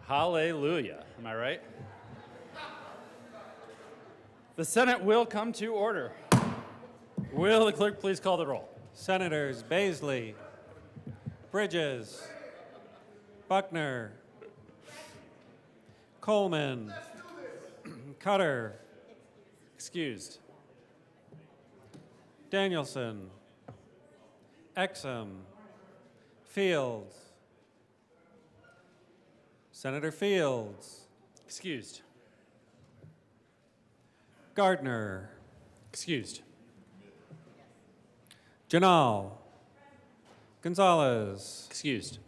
Hallelujah. Am I right? The Senate will come to order. Will the clerk please call the roll? Senators Baisley, Bridges, Buckner, Coleman, Cutter, Excused. Danielson, Exum, Fields, Senator Fields, Excused. Gardner, Excused. Janal, Gonzalez, Excused.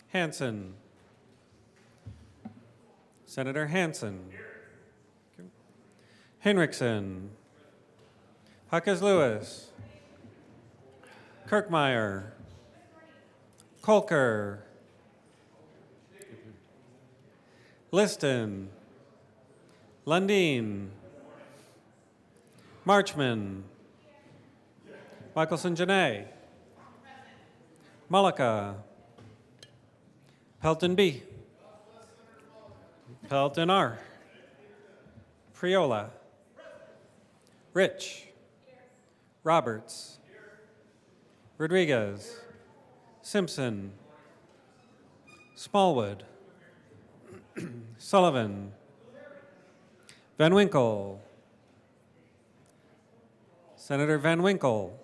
Hanson, Senator Hanson, Henriksen, Huckes Lewis, Kirkmeyer, Kolker, Liston, Lundin, Marchman, Michelson Janae, Mullica, Pelton B, Pelton R, Priola, Rich, Roberts, Rodriguez, Simpson, Smallwood, Sullivan, Van Winkle, Senator Van Winkle,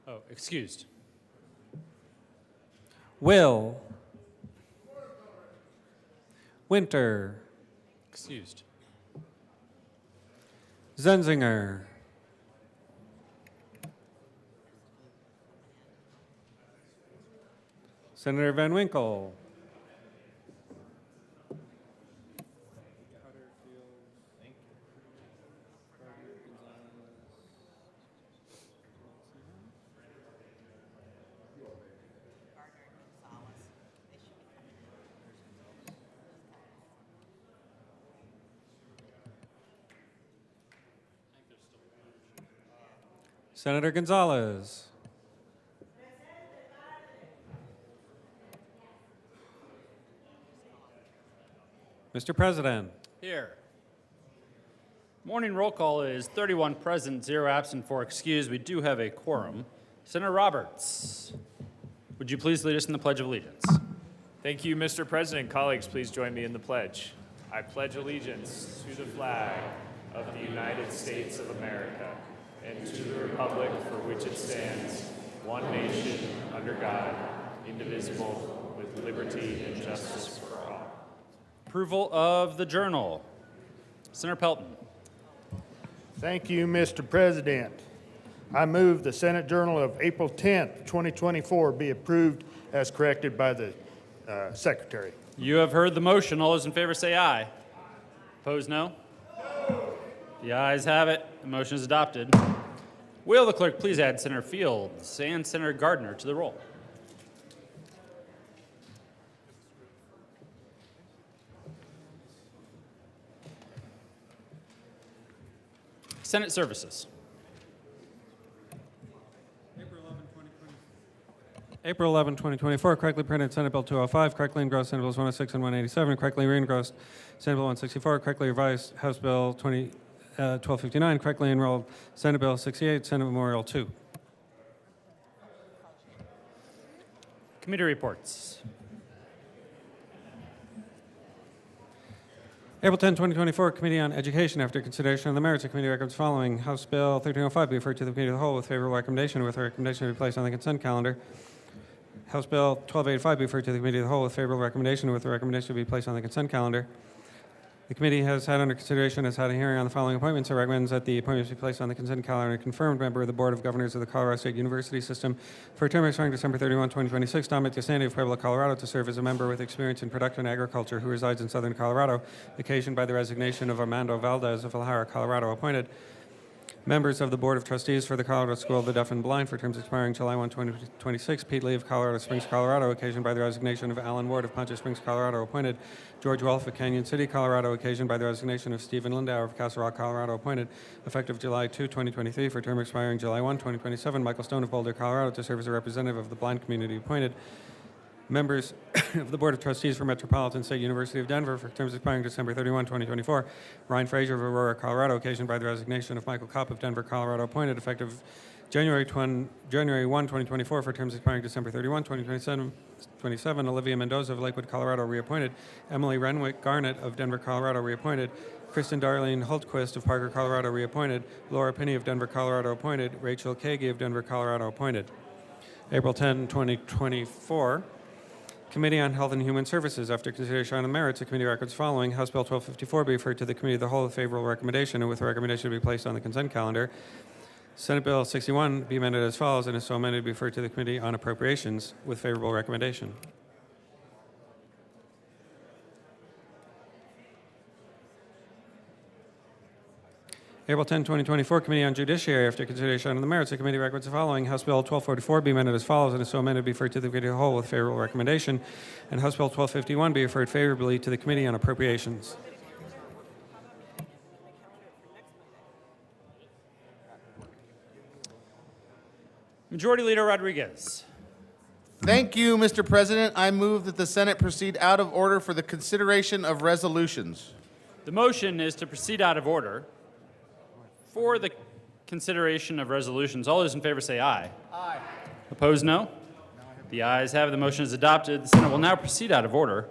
Oh, excused. Will, Winter, Excused. Zenzinger, Senator Van Winkle, Senator Gonzalez, Mr. President, Here. Morning roll call is 31 present, 0 absent, 4 excused. We do have a quorum. Senator Roberts, would you please lead us in the Pledge of Allegiance? Thank you, Mr. President. Colleagues, please join me in the pledge. I pledge allegiance to the flag of the United States of America and to the republic for which it stands, one nation, under God, indivisible, with liberty and justice for all. Approval of the journal. Senator Pelton. Thank you, Mr. President. I move the Senate Journal of April 10th, 2024 be approved as corrected by the Secretary. You have heard the motion. All those in favor say aye. Opposed, no? The ayes have it. The motion is adopted. Will the clerk please add Senator Fields and Senator Gardner to the roll? Senate Services. April 11, 2024, correctly printed Senate Bill 205, correctly engrossed Senate Bills 106 and 187, correctly reengrossed Senate Bill 164, correctly revised House Bill 1259, correctly enrolled Senate Bill 68, Senate Memorial 2. Committee reports. April 10, 2024, Committee on Education. After consideration of the merits, the committee recommends following. House Bill 1305 be referred to the Committee of the Whole with favorable recommendation, with a recommendation to be placed on the consent calendar. House Bill 1285 be referred to the Committee of the Whole with favorable recommendation, with a recommendation to be placed on the consent calendar. The committee has had under consideration, has had a hearing on the following appointments. It recommends that the appointments be placed on the consent calendar. A confirmed member of the Board of Governors of the Colorado State University System for a term expiring December 31, 2026, Dominic Gasandi of Pueblo, Colorado, to serve as a member with experience in production agriculture who resides in southern Colorado, occasioned by the resignation of Armando Valdez of Elhara, Colorado. Appointed members of the Board of Trustees for the Colorado School of the Deaf and Blind for terms expiring July 1, 2026, Pete Lee of Colorado Springs, Colorado, occasioned by the resignation of Alan Ward of Poncha Springs, Colorado. Appointed George Wolf of Canyon City, Colorado, occasioned by the resignation of Stephen Lindauer of Castle Rock, Colorado. Appointed effective July 2, 2023, for term expiring July 1, 2027, Michael Stone of Boulder, Colorado, to serve as a representative of the blind community. Appointed members of the Board of Trustees for Metropolitan State University of Denver for terms expiring December 31, 2024. Ryan Frazier of Aurora, Colorado, occasioned by the resignation of Michael Kopp of Denver, Colorado. Appointed effective January 1, 2024 for terms expiring December 31, 2027. Olivia Mendoza of Lakewood, Colorado, reappointed. Emily Renwick Garnett of Denver, Colorado, reappointed. Kristen Darlene Hultquist of Parker, Colorado, reappointed. Laura Pinney of Denver, Colorado, appointed. Rachel Kagi of Denver, Colorado, appointed. April 10, 2024. Committee on Health and Human Services. After consideration on the merits, the committee records following. House Bill 1254 be referred to the Committee of the Whole with favorable recommendation, and with a recommendation to be placed on the consent calendar. Senate Bill 61 be amended as follows, and is so amended be referred to the Committee on Appropriations with favorable recommendation. April 10, 2024, Committee on Judiciary. After consideration on the merits, the committee records the following. House Bill 1244 be amended as follows, and is so amended be referred to the Committee of the Whole with favorable recommendation, and House Bill 1251 be referred favorably to the Committee on Appropriations. Majority Leader Rodriguez. Thank you, Mr. President. I move that the Senate proceed out of order for the consideration of resolutions. The motion is to proceed out of order for the consideration of resolutions. All those in favor say aye. Aye. Opposed, no? The ayes have it. The motion is adopted. The Senate will now proceed out of order.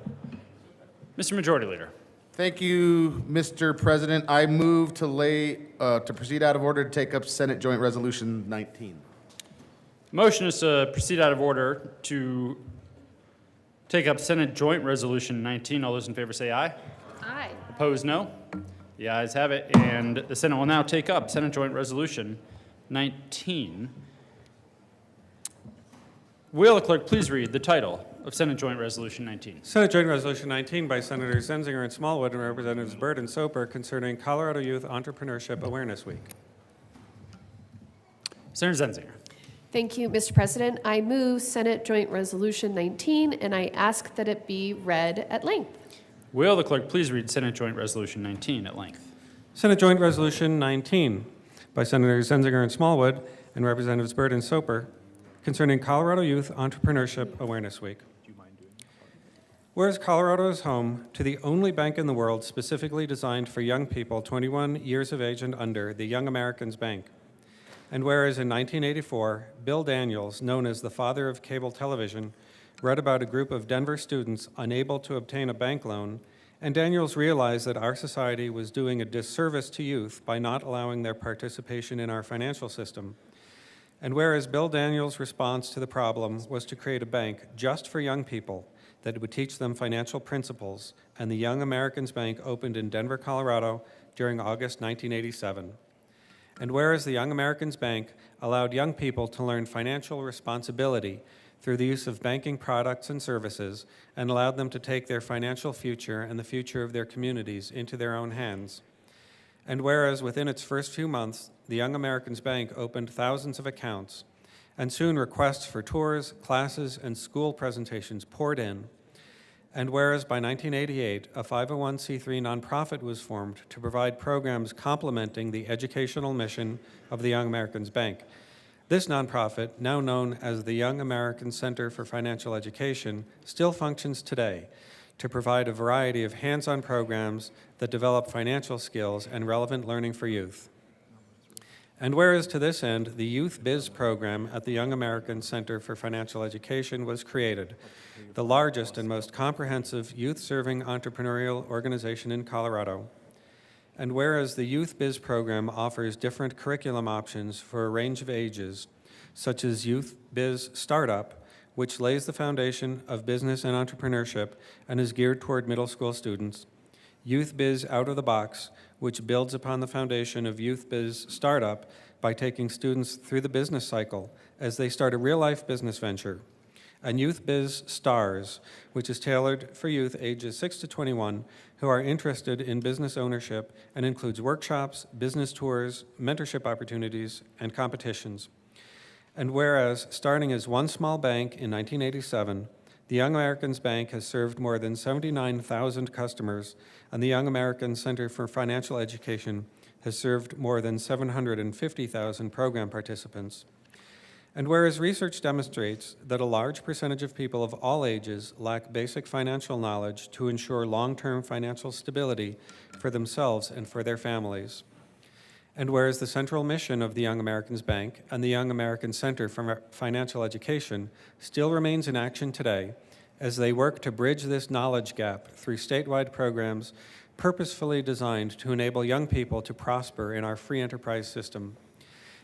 Mr. Majority Leader. Thank you, Mr. President. I move to proceed out of order to take up Senate Joint Resolution 19. Motion is to proceed out of order to take up Senate Joint Resolution 19. All those in favor say aye. Aye. Opposed, no? The ayes have it, and the Senate will now take up Senate Joint Resolution 19. Will the clerk please read the title of Senate Joint Resolution 19? Senate Joint Resolution 19 by Senators Zenzinger and Smallwood and Representatives Byrd and Soper concerning Colorado Youth Entrepreneurship Awareness Week. Senator Zenzinger. Thank you, Mr. President. I move Senate Joint Resolution 19, and I ask that it be read at length. Will the clerk please read Senate Joint Resolution 19 at length? Senate Joint Resolution 19 by Senators Zenzinger and Smallwood and Representatives Byrd and Soper concerning Colorado Youth Entrepreneurship Awareness Week. Whereas Colorado is home to the only bank in the world specifically designed for young people 21 years of age and under, the Young Americans Bank. And whereas in 1984, Bill Daniels, known as the father of cable television, read about a group of Denver students unable to obtain a bank loan, and Daniels realized that our society was doing a disservice to youth by not allowing their participation in our financial system. And whereas Bill Daniels' response to the problem was to create a bank just for young people that would teach them financial principles, and the Young Americans Bank opened in Denver, Colorado during August 1987. And whereas the Young Americans Bank allowed young people to learn financial responsibility through the use of banking products and services, and allowed them to take their financial future and the future of their communities into their own hands. And whereas within its first few months, the Young Americans Bank opened thousands of accounts, and soon requests for tours, classes, and school presentations poured in. And whereas by 1988, a 501c3 nonprofit was formed to provide programs complementing the educational mission of the Young Americans Bank. This nonprofit, now known as the Young American Center for Financial Education, still functions today to provide a variety of hands-on programs that develop financial skills and relevant learning for youth. And whereas to this end, the Youth Biz program at the Young American Center for Financial Education was created, the largest and most comprehensive youth-serving entrepreneurial organization in Colorado. And whereas the Youth Biz program offers different curriculum options for a range of ages, such as Youth Biz Startup, which lays the foundation of business and entrepreneurship and is geared toward middle school students, Youth Biz Out of the Box, which builds upon the foundation of Youth Biz Startup by taking students through the business cycle as they start a real-life business venture, and Youth Biz Stars, which is tailored for youth ages 6 to 21 who are interested in business ownership and includes workshops, business tours, mentorship opportunities, and competitions. And whereas, starting as one small bank in 1987, the Young Americans Bank has served more than 79,000 customers, and the Young American Center for Financial Education has served more than 750,000 program participants. And whereas research demonstrates that a large percentage of people of all ages lack basic financial knowledge to ensure long-term financial stability for themselves and for their families. And whereas the central mission of the Young Americans Bank and the Young American Center for Financial Education still remains in action today as they work to bridge this knowledge gap through statewide programs purposefully designed to enable young people to prosper in our free enterprise system.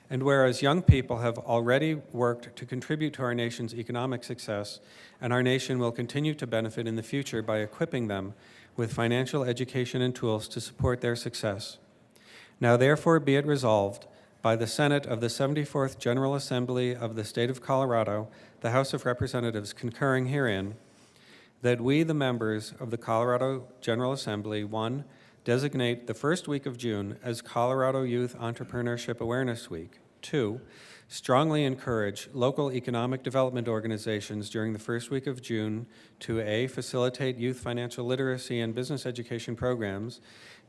And whereas young people have already worked to contribute to our nation's economic success, and our nation will continue to benefit in the future by equipping them with financial education and tools to support their success. Now therefore be it resolved by the Senate of the 74th General Assembly of the State of Colorado, the House of Representatives concurring herein, that we, the members of the Colorado General Assembly, 1, designate the first week of June as Colorado Youth Entrepreneurship Awareness Week. 2, strongly encourage local economic development organizations during the first week of June to A, facilitate youth financial literacy and business education programs,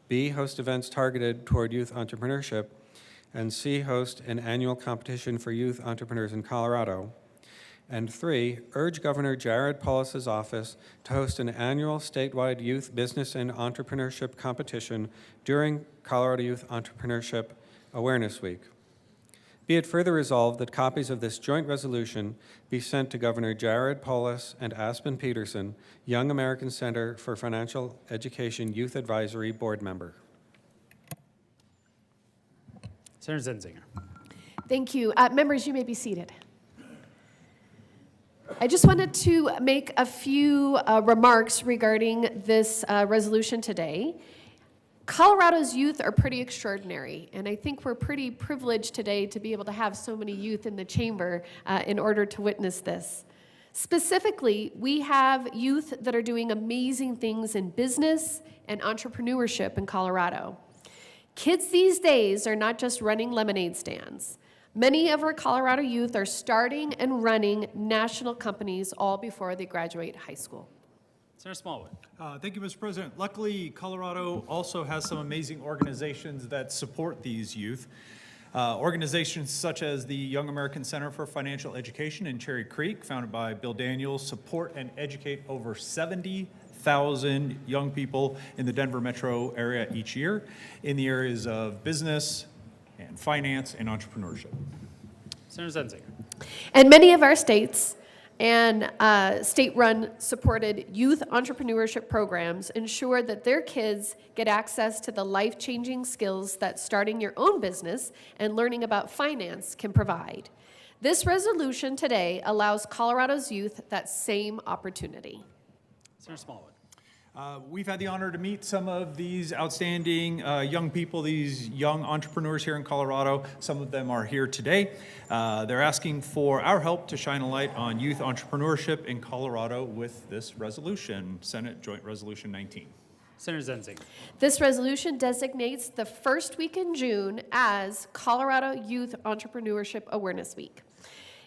B, host events targeted toward youth entrepreneurship, and C, host an annual competition for youth entrepreneurs in Colorado. And 3, urge Governor Jared Polis's office to host an annual statewide youth business and entrepreneurship competition during Colorado Youth Entrepreneurship Awareness Week. Be it further resolved that copies of this joint resolution be sent to Governor Jared Polis and Aspen Peterson, Young American Center for Financial Education Youth Advisory Board Member. Senator Zenzinger. Thank you. Members, you may be seated. I just wanted to make a few remarks regarding this resolution today. Colorado's youth are pretty extraordinary, and I think we're pretty privileged today to be able to have so many youth in the chamber in order to witness this. Specifically, we have youth that are doing amazing things in business and entrepreneurship in Colorado. Kids these days are not just running lemonade stands. Many of our Colorado youth are starting and running national companies all before they graduate high school. Senator Smallwood. Thank you, Mr. President. Luckily, Colorado also has some amazing organizations that support these youth. Organizations such as the Young American Center for Financial Education in Cherry Creek, founded by Bill Daniels, support and educate over 70,000 young people in the Denver metro area each year in the areas of business and finance and entrepreneurship. Senator Zenzinger. And many of our states and state-run supported youth entrepreneurship programs ensure that their kids get access to the life-changing skills that starting your own business and learning about finance can provide. This resolution today allows Colorado's youth that same opportunity. Senator Smallwood. We've had the honor to meet some of these outstanding young people, these young entrepreneurs here in Colorado. Some of them are here today. They're asking for our help to shine a light on youth entrepreneurship in Colorado with this resolution, Senate Joint Resolution 19. Senator Zenzinger. This resolution designates the first week in June as Colorado Youth Entrepreneurship Awareness Week.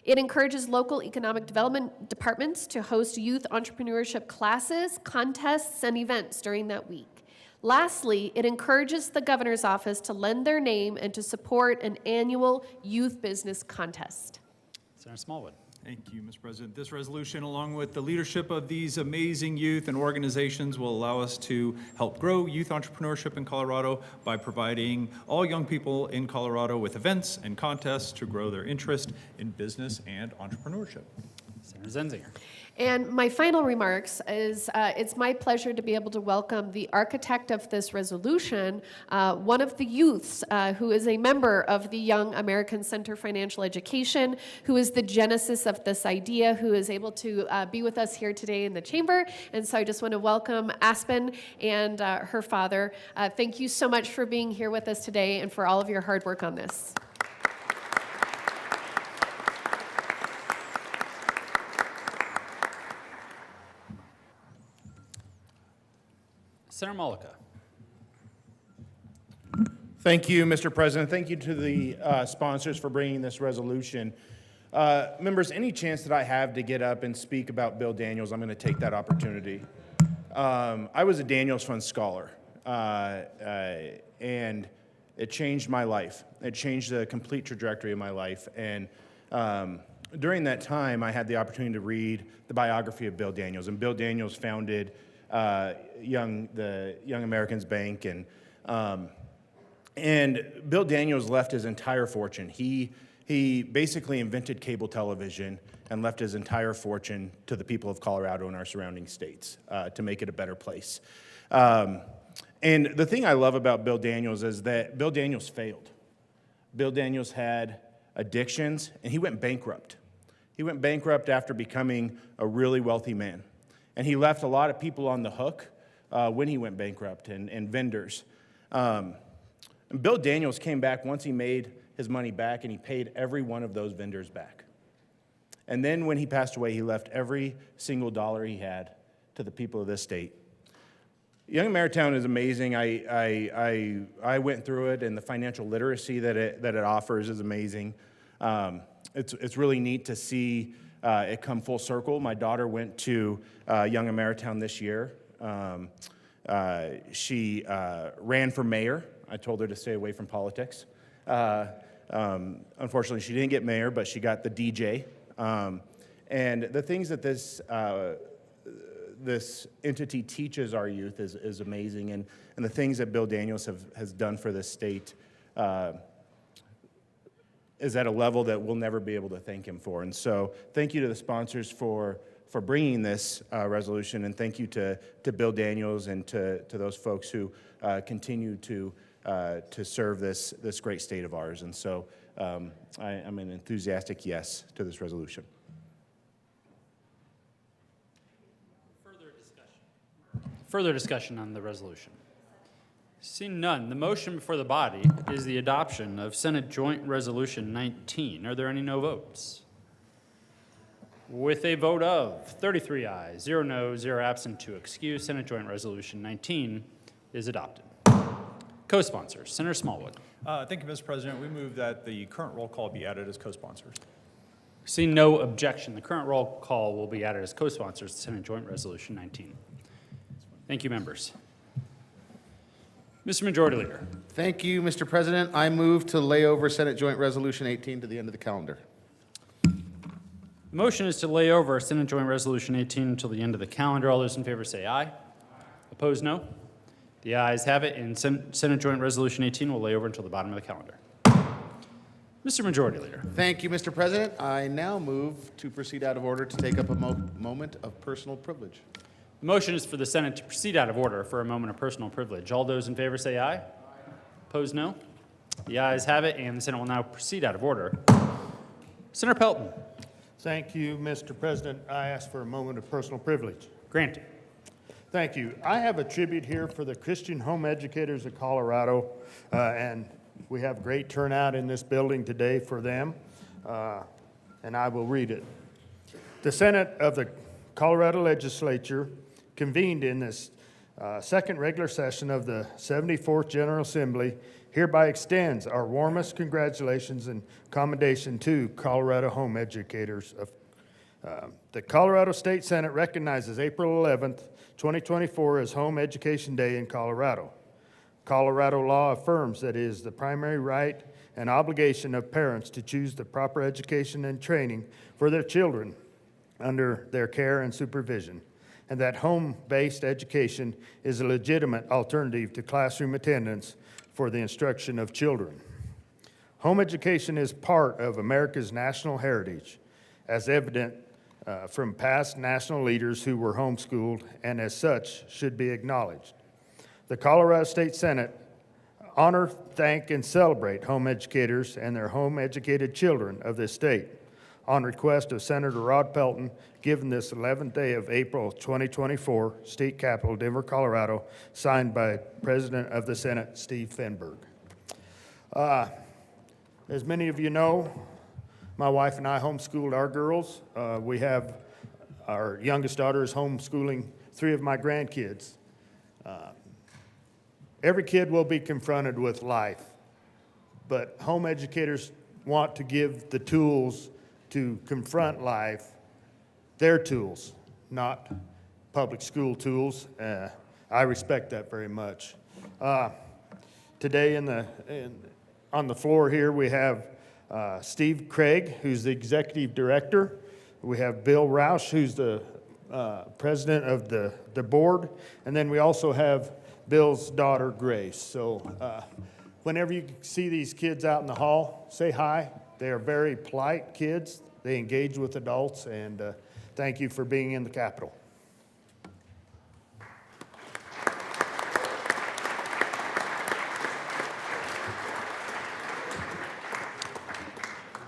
It encourages local economic development departments to host youth entrepreneurship classes, contests, and events during that week. Lastly, it encourages the governor's office to lend their name and to support an annual youth business contest. Senator Smallwood. Thank you, Mr. President. This resolution, along with the leadership of these amazing youth and organizations, will allow us to help grow youth entrepreneurship in Colorado by providing all young people in Colorado with events and contests to grow their interest in business and entrepreneurship. Senator Zenzinger. And my final remarks is it's my pleasure to be able to welcome the architect of this resolution, one of the youths who is a member of the Young American Center for Financial Education, who is the genesis of this idea, who is able to be with us here today in the chamber. And so I just want to welcome Aspen and her father. Thank you so much for being here with us today and for all of your hard work on this. Senator Malika. Thank you, Mr. President. Thank you to the sponsors for bringing this resolution. Members, any chance that I have to get up and speak about Bill Daniels, I'm going to take that opportunity. I was a Daniels Fund Scholar, and it changed my life. It changed the complete trajectory of my life. And during that time, I had the opportunity to read the biography of Bill Daniels. And Bill Daniels founded the Young Americans Bank, and Bill Daniels left his entire fortune. He basically invented cable television and left his entire fortune to the people of Colorado and our surrounding states to make it a better place. And the thing I love about Bill Daniels is that Bill Daniels failed. Bill Daniels had addictions, and he went bankrupt. He went bankrupt after becoming a really wealthy man. And he left a lot of people on the hook when he went bankrupt, and vendors. And Bill Daniels came back once he made his money back, and he paid every one of those vendors back. And then when he passed away, he left every single dollar he had to the people of this state. Young Ameritown is amazing. I went through it, and the financial literacy that it offers is amazing. It's really neat to see it come full circle. My daughter went to Young Ameritown this year. She ran for mayor. I told her to stay away from politics. Unfortunately, she didn't get mayor, but she got the DJ. And the things that this entity teaches our youth is amazing. And the things that Bill Daniels has done for this state is at a level that we'll never be able to thank him for. And so thank you to the sponsors for bringing this resolution, and thank you to Bill Daniels and to those folks who continue to serve this great state of ours. And so I'm an enthusiastic yes to this resolution. Further discussion on the resolution. Seeing none, the motion before the body is the adoption of Senate Joint Resolution 19. Are there any no votes? With a vote of 33 ayes, 0 noes, 0 absent, 2 excused, Senate Joint Resolution 19 is adopted. Co-sponsors, Senator Smallwood. Thank you, Mr. President. We move that the current roll call be added as co-sponsors. Seeing no objection, the current roll call will be added as co-sponsors to Senate Joint Resolution 19. Thank you, members. Mr. Majority Leader. Thank you, Mr. President. I move to lay over Senate Joint Resolution 18 to the end of the calendar. The motion is to lay over Senate Joint Resolution 18 until the end of the calendar. All those in favor say aye. Opposed, no. The ayes have it, and Senate Joint Resolution 18 will lay over until the bottom of the calendar. Mr. Majority Leader. Thank you, Mr. President. I now move to proceed out of order to take up a moment of personal privilege. The motion is for the Senate to proceed out of order for a moment of personal privilege. All those in favor say aye. Opposed, no. The ayes have it, and the Senate will now proceed out of order. Senator Pelton. Thank you, Mr. President. I ask for a moment of personal privilege. Granted. Thank you. I have a tribute here for the Christian Home Educators of Colorado, and we have great turnout in this building today for them, and I will read it. The Senate of the Colorado Legislature convened in this second regular session of the 74th General Assembly hereby extends our warmest congratulations and commendation to Colorado home educators. The Colorado State Senate recognizes April 11th, 2024 as Home Education Day in Colorado. Colorado law affirms that it is the primary right and obligation of parents to choose the proper education and training for their children under their care and supervision, and that home-based education is a legitimate alternative to classroom attendance for the instruction of children. Home education is part of America's national heritage, as evident from past national leaders who were homeschooled, and as such should be acknowledged. The Colorado State Senate honor, thank, and celebrate home educators and their home-educated children of this state. On request of Senator Rod Pelton, given this 11th day of April 2024, State Capitol, Denver, Colorado, signed by President of the Senate, Steve Fenberg. As many of you know, my wife and I homeschooled our girls. We have our youngest daughter is homeschooling 3 of my grandkids. Every kid will be confronted with life, but home educators want to give the tools to confront life, their tools, not public school tools. I respect that very much. Today on the floor here, we have Steve Craig, who's the executive director. We have Bill Roush, who's the president of the board. And then we also have Bill's daughter, Grace. So whenever you see these kids out in the hall, say hi. They are very polite kids. They engage with adults, and thank you for being in the Capitol.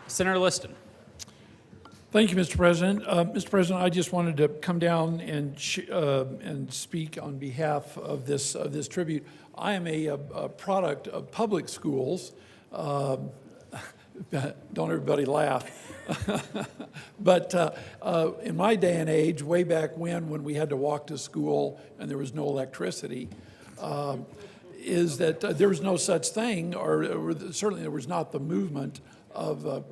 Senator Liston. Thank you, Mr. President. Mr. President, I just wanted to come down and speak on behalf of this tribute. I am a product of public schools. Don't everybody laugh. But in my day and age, way back when we had to walk to school and there was no electricity, is that there was no such thing, or certainly there was not the movement of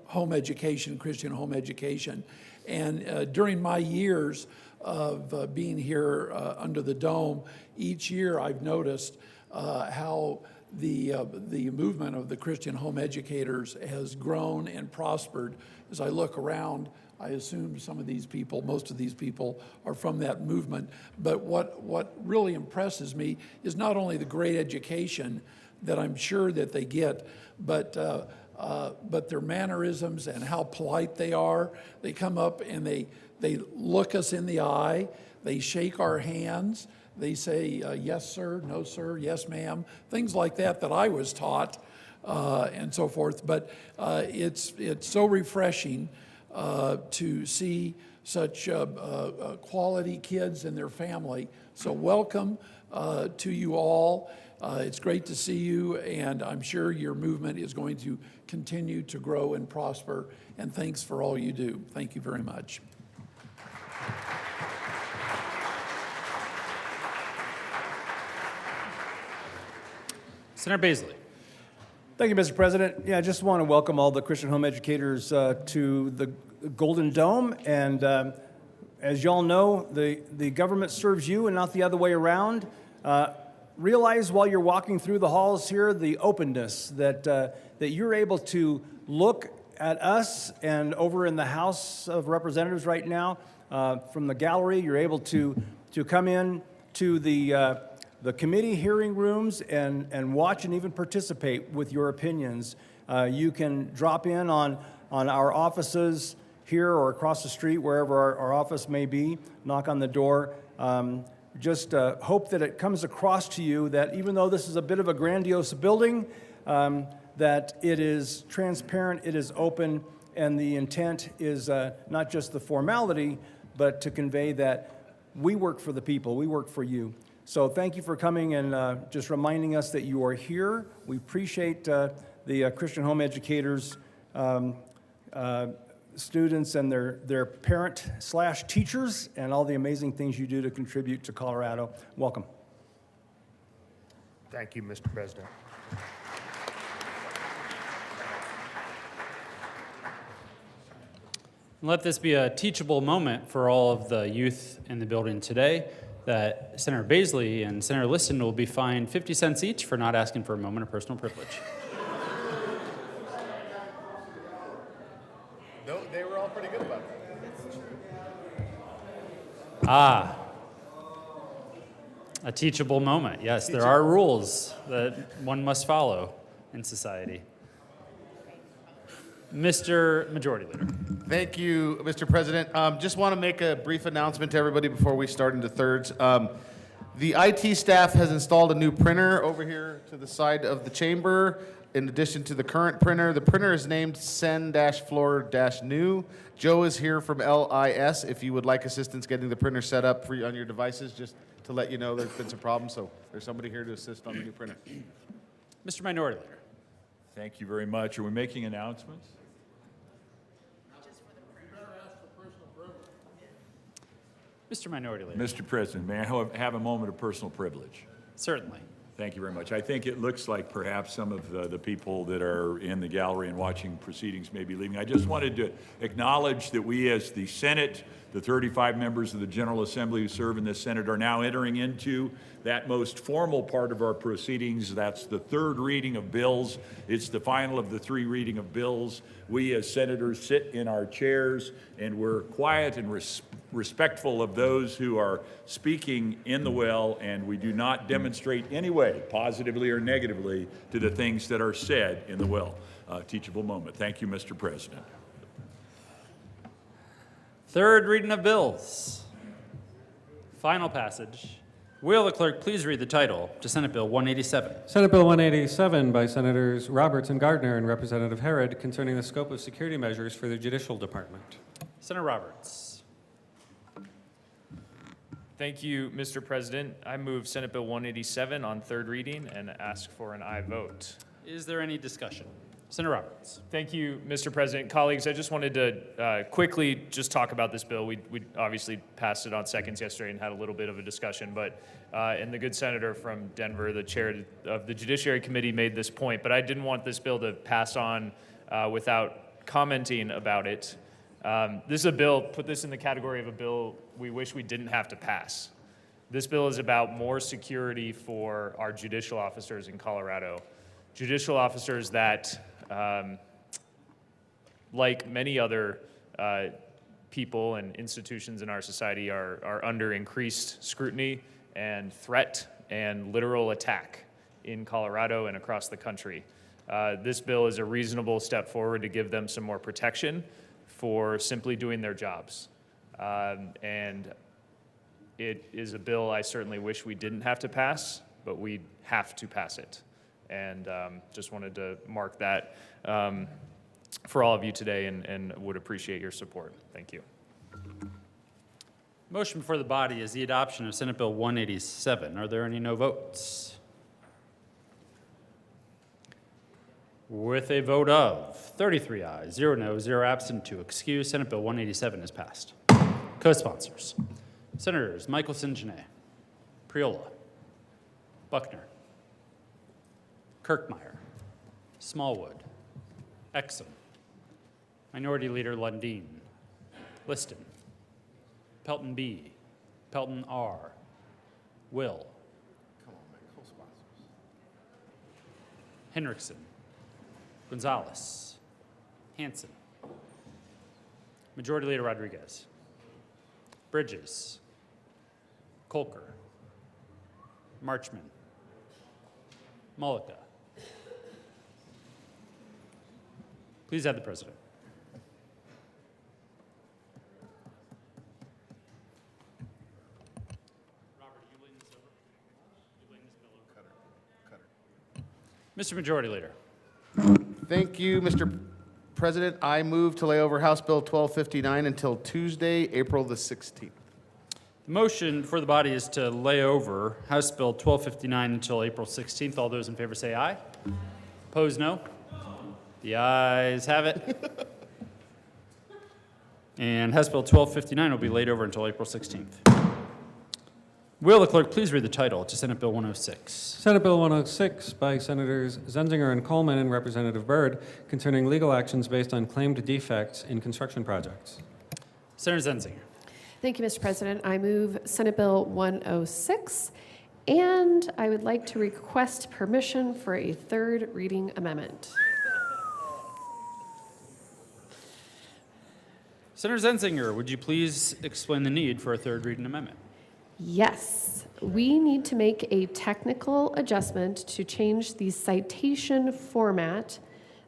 home education, Christian home education. And during my years of being here under the dome, each year I've noticed how the movement of the Christian home educators has grown and prospered. As I look around, I assume some of these people, most of these people, are from that movement. But what really impresses me is not only the great education that I'm sure that they get, but their mannerisms and how polite they are. They come up and they look us in the eye. They shake our hands. They say, yes, sir, no, sir, yes, ma'am, things like that I was taught and so forth. But it's so refreshing to see such quality kids and their family. So welcome to you all. It's great to see you, and I'm sure your movement is going to continue to grow and prosper. And thanks for all you do. Thank you very much. Senator Baisley. Thank you, Mr. President. Yeah, I just want to welcome all the Christian home educators to the Golden Dome. And as y'all know, the government serves you and not the other way around. Realize while you're walking through the halls here the openness that you're able to look at us, and over in the House of Representatives right now, from the gallery, you're able to come in to the committee hearing rooms and watch and even participate with your opinions. You can drop in on our offices here or across the street, wherever our office may be, knock on the door. Just hope that it comes across to you that even though this is a bit of a grandiose building, that it is transparent, it is open, and the intent is not just the formality, but to convey that we work for the people, we work for you. So thank you for coming and just reminding us that you are here. We appreciate the Christian home educators, students and their parent/teachers, and all the amazing things you do to contribute to Colorado. Welcome. Thank you, Mr. President. Let this be a teachable moment for all of the youth in the building today, that Senator Baisley and Senator Liston will be fined 50 cents each for not asking for a moment of personal privilege. No, they were all pretty good about that. A teachable moment. Yes, there are rules that one must follow in society. Mr. Majority Leader. Thank you, Mr. President. Just want to make a brief announcement to everybody before we start into thirds. The IT staff has installed a new printer over here to the side of the chamber. In addition to the current printer, the printer is named Send-Floor-New. Joe is here from LIS. If you would like assistance getting the printer set up for you on your devices, just to let you know there's been some problems. So there's somebody here to assist on the new printer. Mr. Minority Leader. Thank you very much. Are we making announcements? Mr. Minority Leader. Mr. President, may I have a moment of personal privilege? Certainly. Thank you very much. I think it looks like perhaps some of the people that are in the gallery and watching proceedings may be leaving. I just wanted to acknowledge that we as the Senate, the 35 members of the General Assembly who serve in this Senate, are now entering into that most formal part of our proceedings. That's the third reading of bills. It's the final of the three reading of bills. We as senators sit in our chairs and we're quiet and respectful of those who are speaking in the well, and we do not demonstrate any way, positively or negatively, to the things that are said in the well. Teachable moment. Thank you, Mr. President. Third reading of bills. Final passage. Will the clerk please read the title to Senate Bill 187? Senate Bill 187 by Senators Roberts and Gardner and Representative Herod concerning the scope of security measures for the Judicial Department. Senator Roberts. Thank you, Mr. President. I move Senate Bill 187 on third reading and ask for an aye vote. Is there any discussion? Senator Roberts. Thank you, Mr. President. Colleagues, I just wanted to quickly just talk about this bill. We obviously passed it on seconds yesterday and had a little bit of a discussion, but and the good senator from Denver, the chair of the Judiciary Committee, made this point, but I didn't want this bill to pass on without commenting about it. This is a bill, put this in the category of a bill we wish we didn't have to pass. This bill is about more security for our judicial officers in Colorado. Judicial officers that, like many other people and institutions in our society, are under increased scrutiny and threat and literal attack in Colorado and across the country. This bill is a reasonable step forward to give them some more protection for simply doing their jobs. And it is a bill I certainly wish we didn't have to pass, but we have to pass it. And just wanted to mark that for all of you today and would appreciate your support. Thank you. Motion before the body is the adoption of Senate Bill 187. Are there any no votes? With a vote of 33 ayes, 0 no, 0 absent, 2 excused, Senate Bill 187 is passed. Co-sponsors, Senators Michelson, Janae, Priola, Buckner, Kirkmeyer, Smallwood, Exum, Minority Leader Lundin, Liston, Pelton B, Pelton R, Will, Henriksen, Gonzalez, Hanson, Majority Leader Rodriguez, Bridges, Kolker, Marchman, Mullica. Please have the president. Robert, are you leading this over? You leading this bill over? Mr. Majority Leader. Thank you, Mr. President. I move to lay over House Bill 1259 until Tuesday, April the 16th. The motion for the body is to lay over House Bill 1259 until April 16th. All those in favor say aye. Opposed, no. The ayes have it. And House Bill 1259 will be laid over until April 16th. Will the clerk please read the title to Senate Bill 106? Senate Bill 106 by Senators Zenzinger and Coleman and Representative Byrd concerning legal actions based on claimed defects in construction projects. Senator Zenzinger. Thank you, Mr. President. I move Senate Bill 106, and I would like to request permission for a third reading amendment. Senator Zenzinger, would you please explain the need for a third reading amendment? Yes, we need to make a technical adjustment to change the citation format.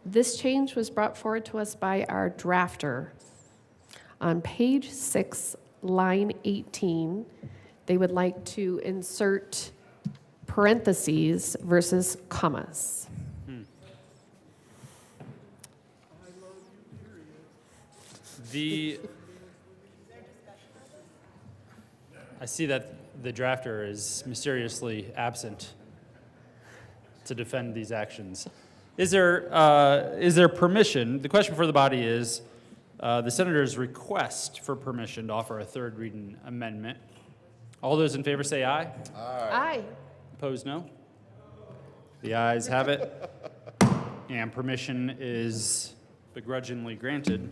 This change was brought forward to us by our drafter. On page 6, line 18, they would like to insert parentheses versus commas. I see that the drafter is mysteriously absent to defend these actions. Is there permission? The question for the body is the senator's request for permission to offer a third reading amendment. All those in favor say aye. Aye. Opposed, no. The ayes have it, and permission is begrudgingly granted.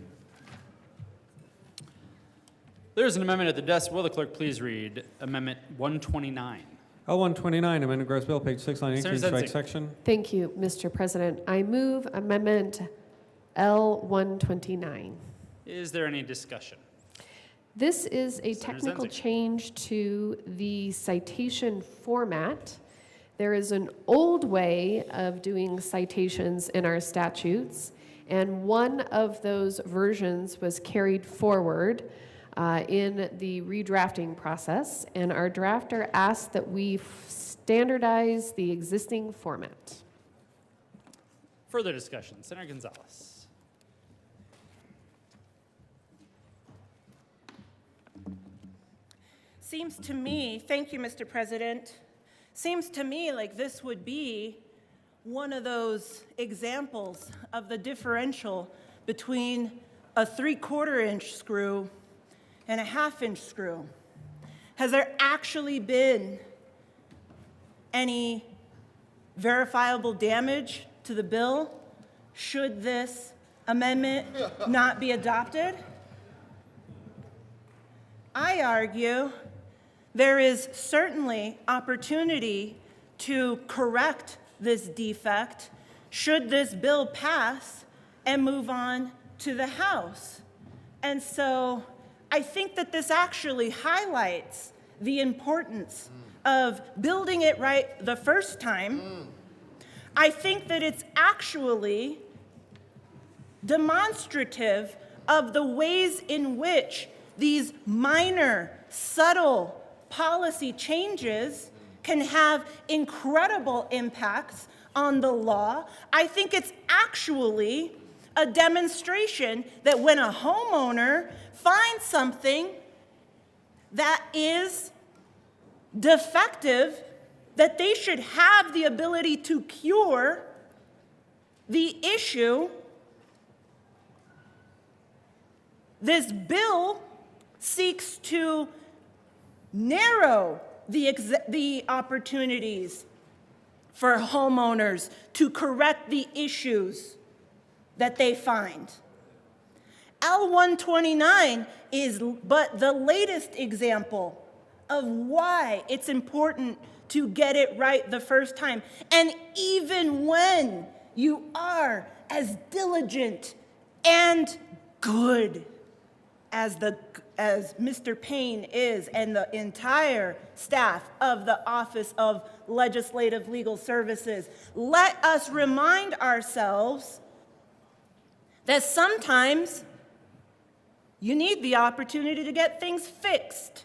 There's an amendment at the desk. Will the clerk please read Amendment 129? L129, amended gross bill, page 6, line 18, Senator strike Zenzinger. section. Thank you, Mr. President. I move Amendment L129. Is there any discussion? This is a Senator technical Zenzinger. change to the citation format. There is an old way of doing citations in our statutes, and one of those versions was carried forward in the redrafting process, and our drafter asked that we standardize the existing format. Further discussion. Senator Gonzalez. Seems to me, thank you, Mr. President, seems to me like this would be one of those examples of the differential between a 3/4 inch screw and a 1/2 inch screw. Has there actually been any verifiable damage to the bill should this amendment not be adopted? I argue there is certainly opportunity to correct this defect should this bill pass and move on to the House. And so I think that this actually highlights the importance of building it right the first time. I think that it's actually demonstrative of the ways in which these minor, subtle policy changes can have incredible impacts on the law. I think it's actually a demonstration that when a homeowner finds something that is defective, that they should have the ability to cure the issue. This bill seeks to narrow the opportunities for homeowners to correct the issues that they find. L129 is but the latest example of why it's important to get it right the first time. And even when you are as diligent and good as Mr. Payne is and the entire staff of the Office of Legislative Legal Services, let us remind ourselves that sometimes you need the opportunity to get things fixed.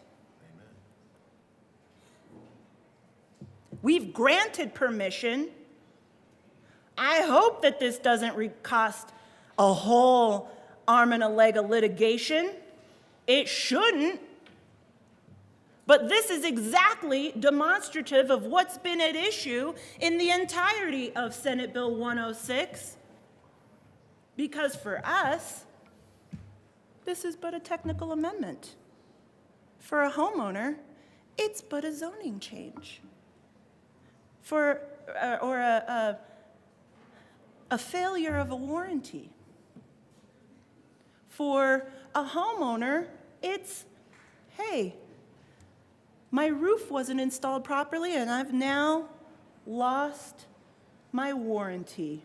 We've granted permission. I hope that this doesn't cost a whole arm and a leg of litigation. It shouldn't. But this is exactly demonstrative of what's been at issue in the entirety of Senate Bill 106. Because for us, this is but a technical amendment. For a homeowner, it's but a zoning change. For a failure of a warranty. For a homeowner, it's, hey, my roof wasn't installed properly and I've now lost my warranty.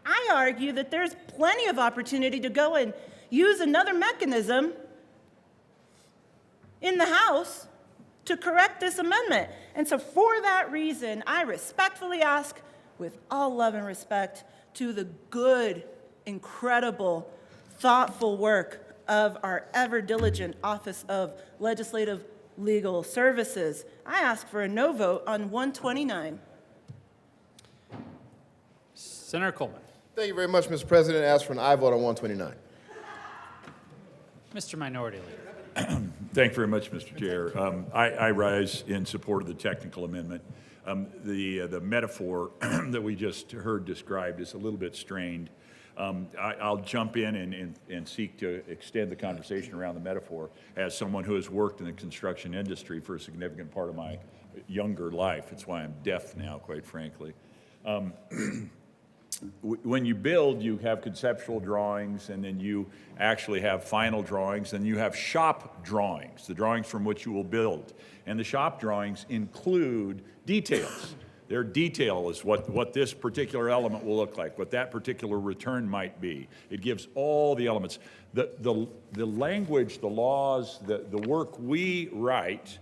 I argue that there's plenty of opportunity to go and use another mechanism in the House to correct this amendment. And so for that reason, I respectfully ask, with all love and respect, to the good, incredible, thoughtful work of our ever diligent Office of Legislative Legal Services, I ask for a no vote on 129. Senator Coleman. Thank you very much, Mr. President. I ask for an aye vote on 129. Mr. Minority Leader. Thank you very much, Mr. Chair. I rise in support of the technical amendment. The metaphor that we just heard described is a little bit strained. I'll jump in and seek to extend the conversation around the metaphor as someone who has worked in the construction industry for a significant part of my younger life. It's why I'm deaf now, quite frankly. When you build, you have conceptual drawings, and then you actually have final drawings, and you have shop drawings, the drawings from which you will build. And the shop drawings include details. Their detail is what this particular element will look like, what that particular return might be. It gives all the elements. The language, the laws, the work we write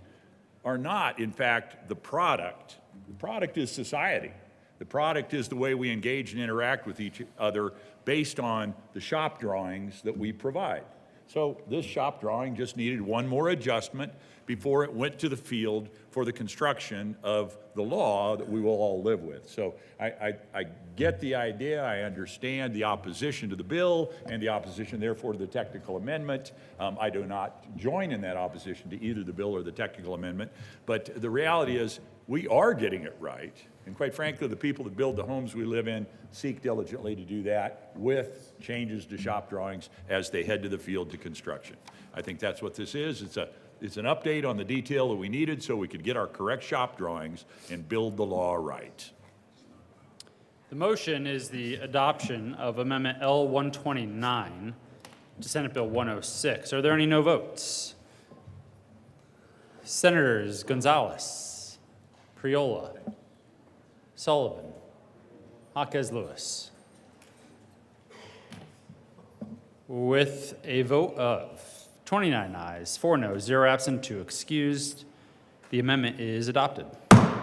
are not, in fact, the product. The product is society. The product is the way we engage and interact with each other based on the shop drawings that we provide. So this shop drawing just needed one more adjustment before it went to the field for the construction of the law that we will all live with. So I get the idea. I understand the opposition to the bill and the opposition, therefore, to the technical amendment. I do not join in that opposition to either the bill or the technical amendment. But the reality is we are getting it right. And quite frankly, the people that build the homes we live in seek diligently to do that with changes to shop drawings as they head to the field to construction. I think that's what this is. It's an update on the detail that we needed so we could get our correct shop drawings and build the law right. The motion is the adoption of Amendment L129 to Senate Bill 106. Are there any no votes? Senators Gonzalez, Priola, Sullivan, Jaquez Lewis. With a vote of 29 ayes, 4 noes, 0 absent, 2 excused, the amendment is adopted. The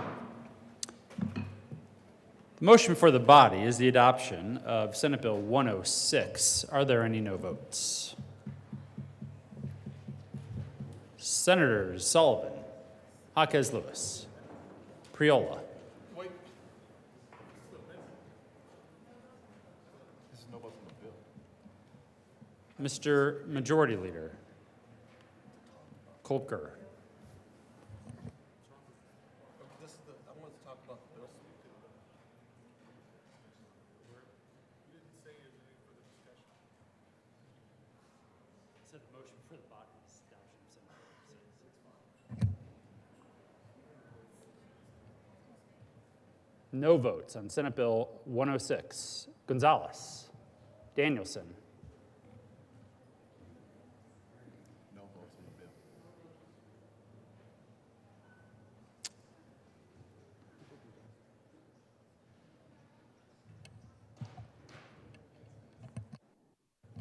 motion for the body is the adoption of Senate Bill 106. Are there any no votes? Senators Sullivan, Jaquez Lewis, Priola, Mr. Majority Leader, Kolker. No votes on Senate Bill 106. Gonzalez, Danielson. No votes on the bill.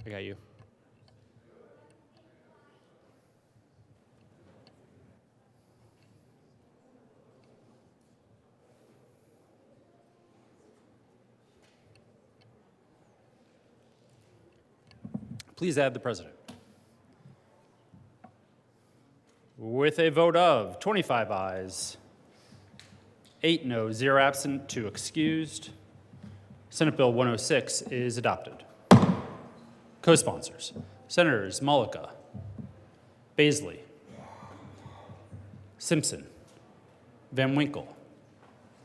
I got you. Please add the president. With a vote of 25 ayes, 8 noes, 0 absent, 2 excused, Senate Bill 106 is adopted. Co-sponsors, Senators Mullica, Baisley, Simpson, Van Winkle,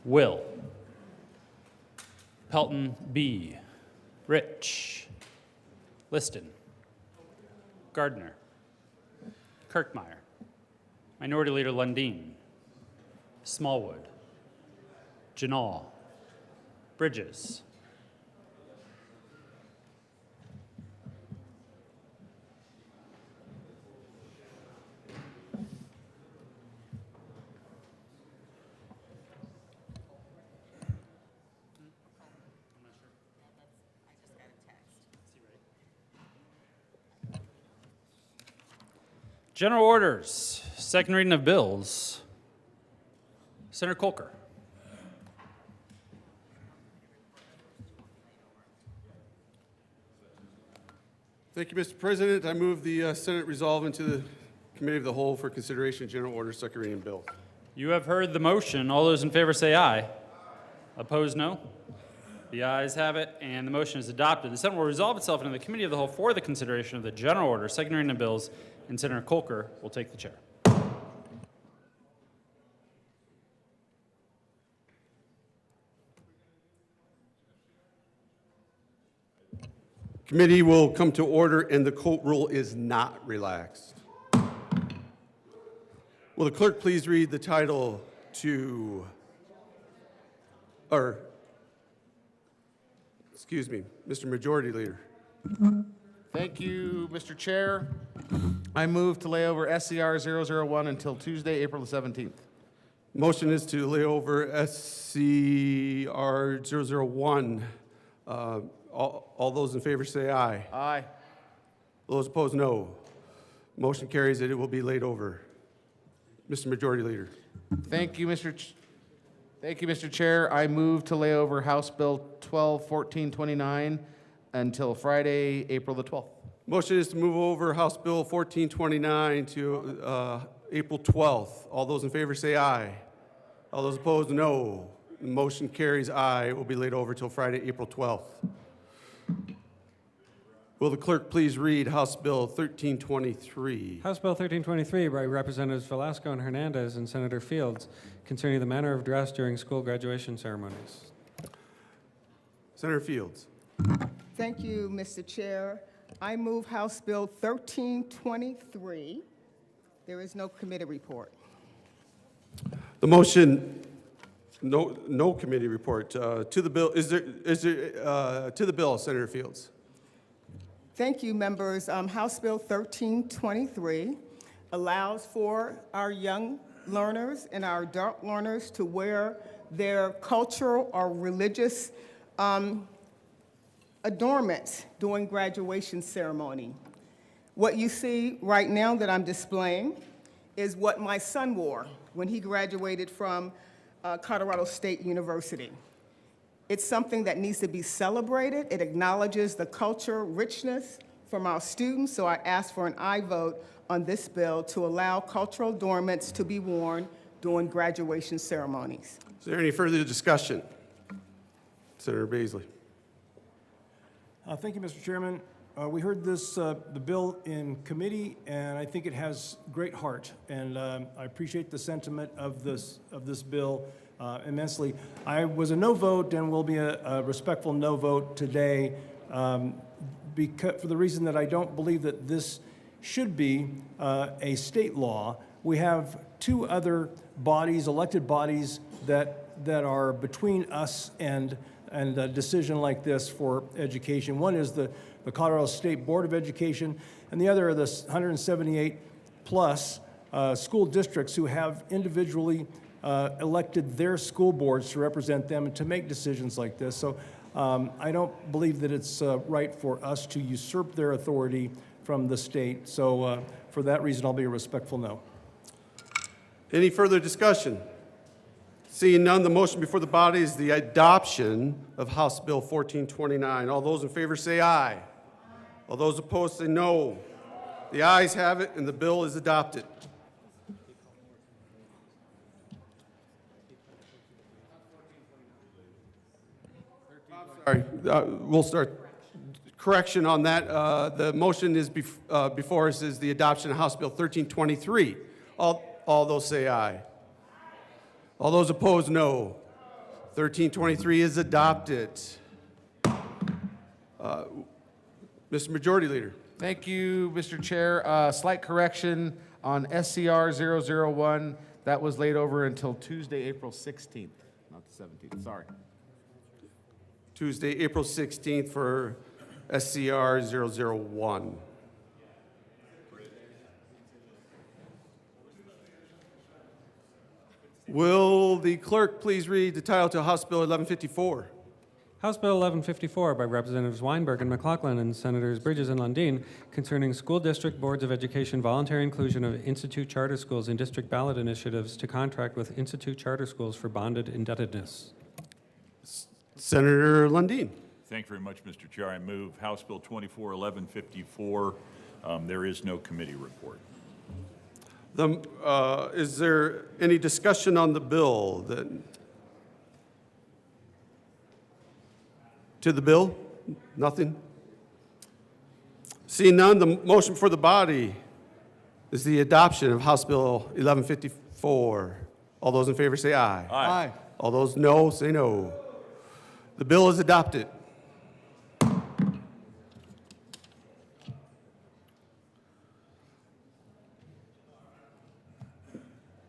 Will, Pelton B., Rich, Liston, Gardner, Kirkmeyer, Minority Leader Lundin, Smallwood, Janal, Bridges, General orders, second reading of bills. Senator Colker. Thank you, Mr. President. I move the Senate resolve into the Committee of the Whole for consideration of general order, second reading bill. You have heard the motion. All those in favor say aye. Opposed, no. The ayes have it, and the motion is adopted. The Senate will resolve itself into the Committee of the Whole for the consideration of the general order, second reading of bills, and Senator Colker will take the chair. Committee will come to order, and the court rule is not relaxed. Will the clerk please read the title to, or, excuse me, Mr. Majority Leader. Thank you, Mr. Chair. I move to lay over SCR 001 until Tuesday, April the 17th. Motion is to lay over SCR 001. All those in favor say aye. Aye. Those opposed, no. Motion carries that it will be laid over. Mr. Majority Leader. Thank you, Mr. Chair. I move to lay over House Bill 121429 until Friday, April the 12th. Motion is to move over House Bill 1429 to April 12th. All those in favor say aye. All those opposed, no. The motion carries aye. It will be laid over till Friday, April 12th. Will the clerk please read House Bill 1323? House Bill 1323 by Representatives Velasco and Hernandez and Senator Fields concerning the manner of dress during school graduation ceremonies. Senator Fields. Thank you, Mr. Chair. I move House Bill 1323. There is no committee report. The motion, no committee report. To the bill, is there to the bill, Senator Fields? Thank you, members. House Bill 1323 allows for our young learners and our adult learners to wear their cultural or religious adornments during graduation ceremony. What you see right now that I'm displaying is what my son wore when he graduated from Colorado State University. It's something that needs to be celebrated. It acknowledges the culture richness from our students, so I ask for an aye vote on this bill to allow cultural adornments to be worn during graduation ceremonies. Is there any further discussion? Senator Baisley. Thank you, Mr. Chairman. We heard this, the bill in committee, and I think it has great heart, and I appreciate the sentiment of this bill immensely. I was a no vote and will be a respectful no vote today because, for the reason that I don't believe that this should be a state law. We have two other bodies, elected bodies, that are between us and a decision like this for education. One is the Colorado State Board of Education, and the other are the 178 plus school districts who have individually elected their school boards to represent them and to make decisions like this. So I don't believe that it's right for us to usurp their authority from the state. So for that reason, I'll be a respectful no. Any further discussion? Seeing none, the motion before the body is the adoption of House Bill 1429. All those in favor say aye. All those opposed say no. The ayes have it, and the bill is adopted. Sorry, we'll start. Correction on that. The motion is before us is the adoption of House Bill 1323. All those say aye. All those opposed, no. 1323 is adopted. Mr. Majority Leader. Thank you, Mr. Chair. Slight correction on SCR 001. That was laid over until Tuesday, April 16th, not the 17th. Sorry. Tuesday, April 16th for SCR 001. Will the clerk please read the title to House Bill 1154? House Bill 1154 by Representatives Weinberg and McLaughlin and Senators Bridges and Lundin concerning school district boards of education voluntary inclusion of institute charter schools in district ballot initiatives to contract with institute charter schools for bonded indebtedness. Senator Lundin. Thank you very much, Mr. Chair. I move House Bill 241154. There is no committee report. Is there any discussion on the bill? To the bill? Nothing? Seeing none, the motion for the body is the adoption of House Bill 1154. All those in favor say aye. Aye. All those no, say no. The bill is adopted.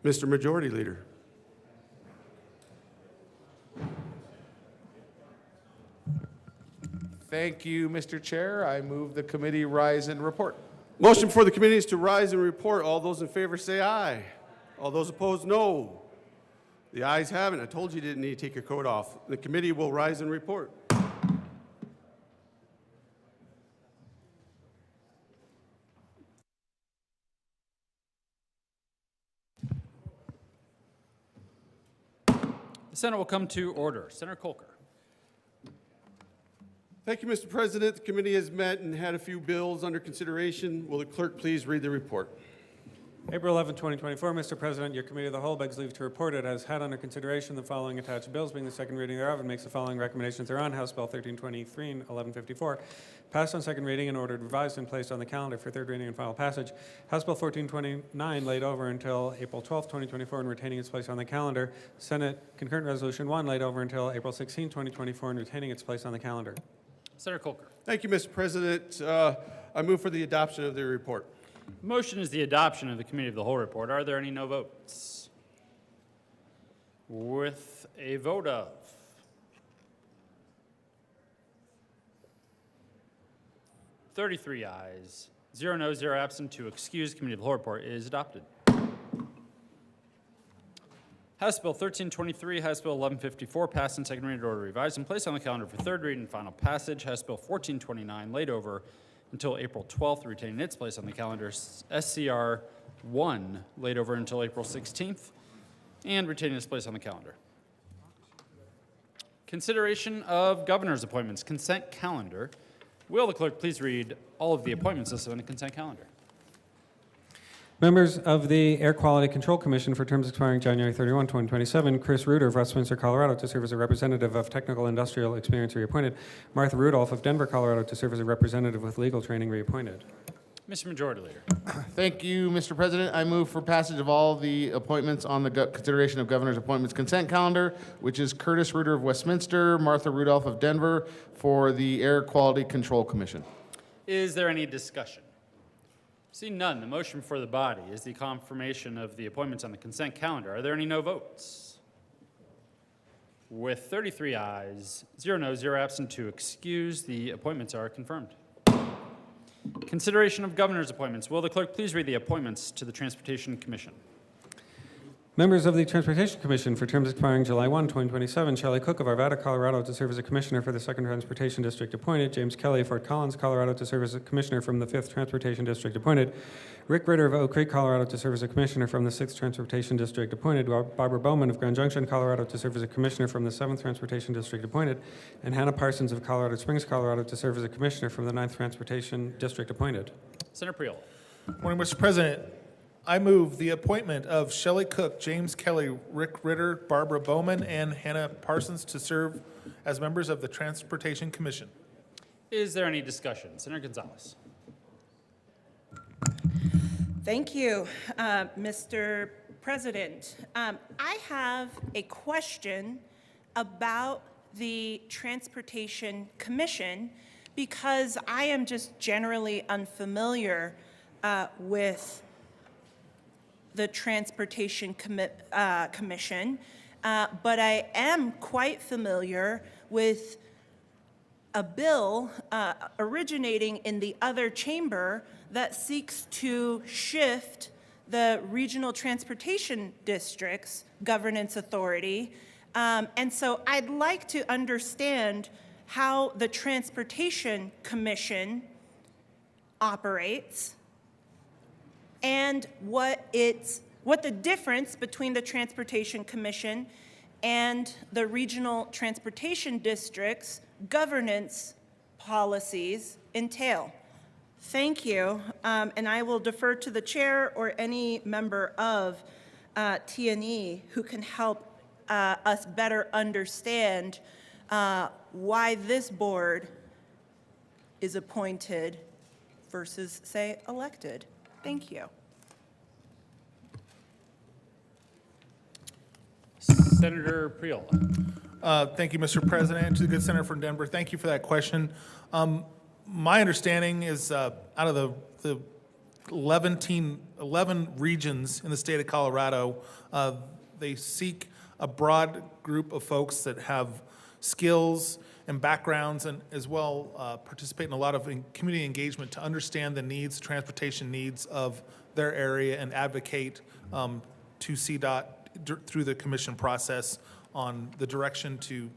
Mr. Majority Leader. Thank you, Mr. Chair. I move the committee rise and report. Motion for the committee is to rise and report. All those in favor say aye. All those opposed, no. The ayes have it. I told you didn't need to take your coat off. The committee will rise and report. The Senate will come to order. Senator Kolker. Thank you, Mr. President. The committee has met and had a few bills under consideration. Will the clerk please read the report? April 11, 2024, Mr. President, your Committee of the Whole begs leave to report it has had under consideration the following attached bills, being the second reading thereof, and makes the following recommendations thereon. House Bill 1323 and 1154, passed on second reading and ordered revised and placed on the calendar for third reading and final passage. House Bill 1429 laid over until April 12, 2024, and retaining its place on the calendar. Senate Concurrent Resolution 1 laid over until April 16, 2024, and retaining its place on the calendar. Senator Kolker. Thank you, Mr. President. I move for the adoption of the report. Motion is the adoption of the Committee of the Whole report. Are there any no votes? With a vote of 33 ayes, 0 no, 0 absent, to excuse Committee of the Whole report is adopted. House Bill 1323, House Bill 1154, passed in second reading, order revised and placed on the calendar for third reading and final passage. House Bill 1429 laid over until April 12th, retaining its place on the calendar. SCR 1 laid over until April 16th and retaining its place on the calendar. Consideration of governor's appointments, consent calendar. Will the clerk please read all of the appointments listed on the consent calendar? Members of the Air Quality Control Commission for terms expiring January 31, 2027, Chris Reuter of Westminster, Colorado, to serve as a representative of technical industrial experience, reappointed. Martha Rudolph of Denver, Colorado, to serve as a representative with legal training, reappointed. Mr. Majority Leader. Thank you, Mr. President. I move for passage of all the appointments on the consideration of governor's appointments consent calendar, which is Curtis Reuter of Westminster, Martha Rudolph of Denver for the Air Quality Control Commission. Is there any discussion? Seeing none, the motion for the body is the confirmation of the appointments on the consent calendar. Are there any no votes? With 33 ayes, 0 no, 0 absent, to excuse, the appointments are confirmed. Consideration of governor's appointments. Will the clerk please read the appointments to the Transportation Commission? Members of the Transportation Commission for terms expiring July 1, 2027, Shelley Cook of Arvada, Colorado, to serve as a commissioner for the 2nd Transportation District, appointed. James Kelly of Fort Collins, Colorado, to serve as a commissioner from the 5th Transportation District, appointed. Rick Ritter of Oak Creek, Colorado, to serve as a commissioner from the 6th Transportation District, appointed. Barbara Bowman of Grand Junction, Colorado, to serve as a commissioner from the 7th Transportation District, appointed. And Hannah Parsons of Colorado Springs, Colorado, to serve as a commissioner from the 9th Transportation District, appointed. Senator Priol. Morning, Mr. President. I move the appointment of Shelley Cook, James Kelly, Rick Ritter, Barbara Bowman, and Hannah Parsons to serve as members of the Transportation Commission. Is there any discussion? Senator Gonzalez. Thank you, Mr. President. I have a question about the Transportation Commission because I am just generally unfamiliar with the Transportation Commission, but I am quite familiar with a bill originating in the other chamber that seeks to shift the regional transportation district's governance authority. And so I'd like to understand how the Transportation Commission operates and what the difference between the Transportation Commission and the regional transportation districts' governance policies entail. Thank you, and I will defer to the chair or any member of T&E who can help us better understand why this board is appointed versus, say, elected. Thank you. Senator Priola. Thank you, Mr. President. To the good senator from Denver, thank you for that question. My understanding is out of the 11 regions in the state of Colorado, they seek a broad group of folks that have skills and backgrounds and as well participate in a lot of community engagement to understand the needs, transportation needs of their area and advocate to CDOT through the commission process on the direction to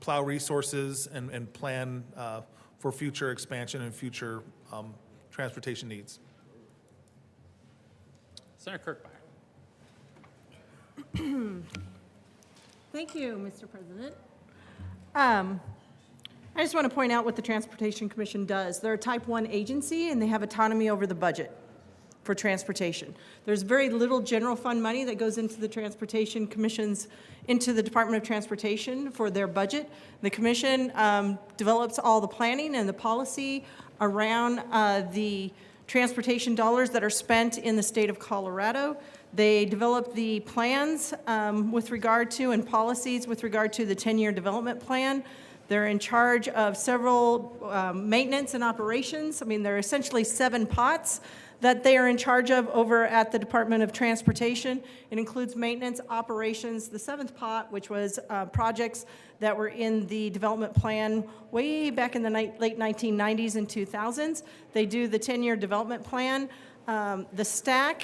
plow resources and plan for future expansion and future transportation needs. Senator Kirkmeyer. Thank you, Mr. President. I just want to point out what the Transportation Commission does. They're a Type 1 agency, and they have autonomy over the budget for transportation. There's very little general fund money that goes into the Transportation Commission's, into the Department of Transportation for their budget. The commission develops all the planning and the policy around the transportation dollars that are spent in the state of Colorado. They develop the plans with regard to and policies with regard to the 10-year development plan. They're in charge of several maintenance and operations. I mean, there are essentially 7 pots that they are in charge of over at the Department of Transportation. It includes maintenance, operations, the 7th pot, which was projects that were in the development plan way back in the late 1990s and 2000s. They do the 10-year development plan. The STAC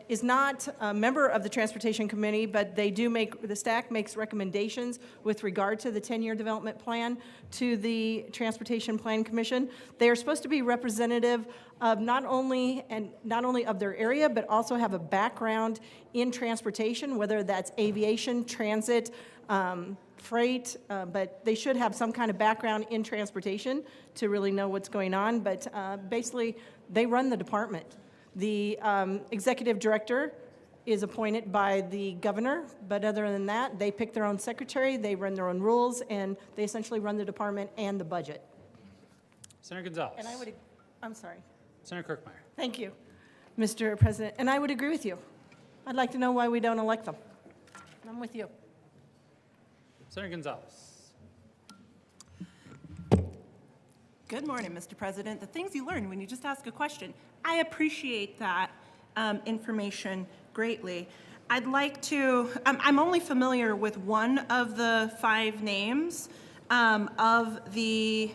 is not a member of the Transportation Committee, but they do the STAC makes recommendations with regard to the 10-year development plan to the Transportation Plan Commission. They are supposed to be representative of not only of their area, but also have a background in transportation, whether that's aviation, transit, freight, but they should have some kind of background in transportation to really know what's going on. But basically, they run the department. The executive director is appointed by the governor, but other than that, they pick their own secretary, they run their own rules, and they essentially run the department and the budget. Senator Gonzalez. And I'm sorry. Senator Kirkmeyer. Thank you, Mr. President. And I would agree with you. I'd like to know why we don't elect them. I'm with you. Senator Gonzalez. Good morning, Mr. President. The things you learn when you just ask a question. I appreciate that information greatly. I'd like to, I'm only familiar with one of the 5 names of the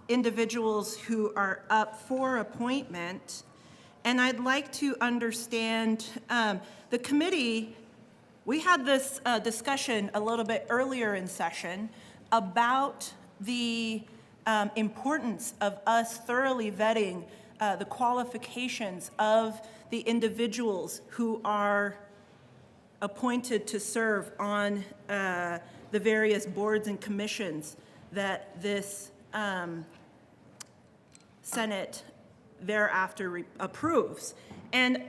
individuals who are up for appointment. And I'd like to understand, the committee, we had this discussion a little bit earlier in session about the importance of us thoroughly vetting the qualifications of the individuals who are appointed to serve on the various boards and commissions that this Senate thereafter approves. And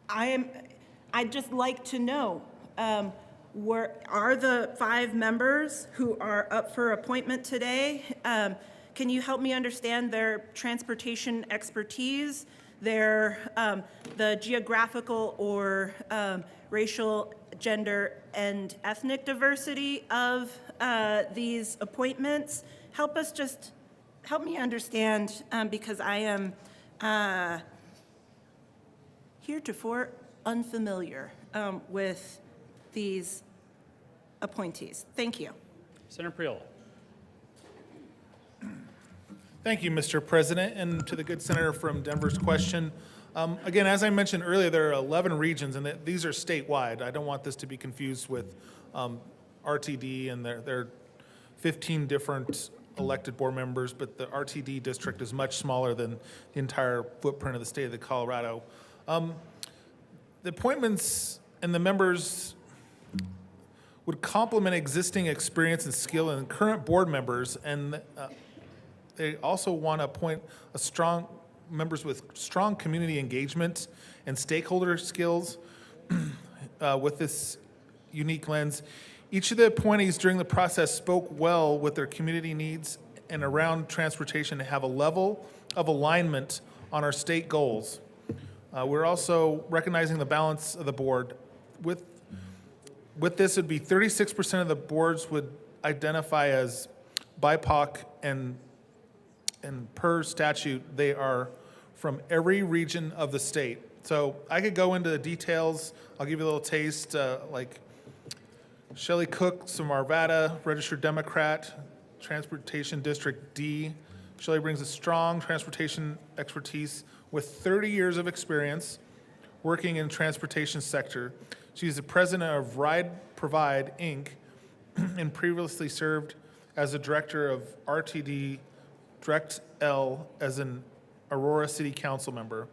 I'd just like to know, are the 5 members who are up for appointment today, can you help me understand their transportation expertise, their the geographical or racial, gender, and ethnic diversity of these appointments? Help me understand, because I am heretofore unfamiliar with these appointees. Thank you. Senator Priola. Thank you, Mr. President, and to the good senator from Denver's question. Again, as I mentioned earlier, there are 11 regions, and these are statewide. I don't want this to be confused with RTD, and there are 15 different elected board members, but the RTD district is much smaller than the entire footprint of the state of Colorado. The appointments and the members would complement existing experience and skill in current board members, and they also want to appoint members with strong community engagement and stakeholder skills with this unique lens. Each of the appointees during the process spoke well with their community needs and around transportation to have a level of alignment on our state goals. We're also recognizing the balance of the board. With this, it would be 36% of the boards would identify as BIPOC, and per statute, they are from every region of the state. So I could go into the details. I'll give you a little taste, like Shelley Cook from Arvada, registered Democrat, Transportation District D. Shelley brings a strong transportation expertise with 30 years of experience working in transportation sector. She's the president of Ride Provide, Inc., and previously served as the director of RTD Direct L as an Aurora City Council member.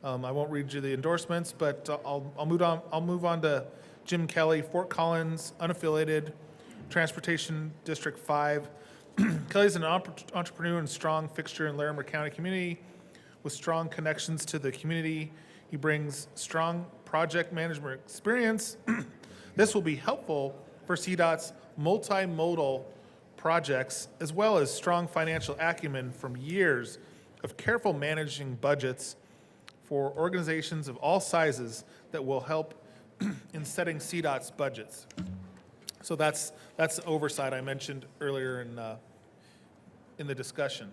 I won't read you the endorsements, but I'll move on to Jim Kelly, Fort Collins, unaffiliated, Transportation District 5. Kelly's an entrepreneur and strong fixture in Larimer County community with strong connections to the community. He brings strong project management experience. This will be helpful for CDOT's multimodal projects, as well as strong financial acumen from years of careful managing budgets for organizations of all sizes that will help in setting CDOT's budgets. So that's the oversight I mentioned earlier in the discussion.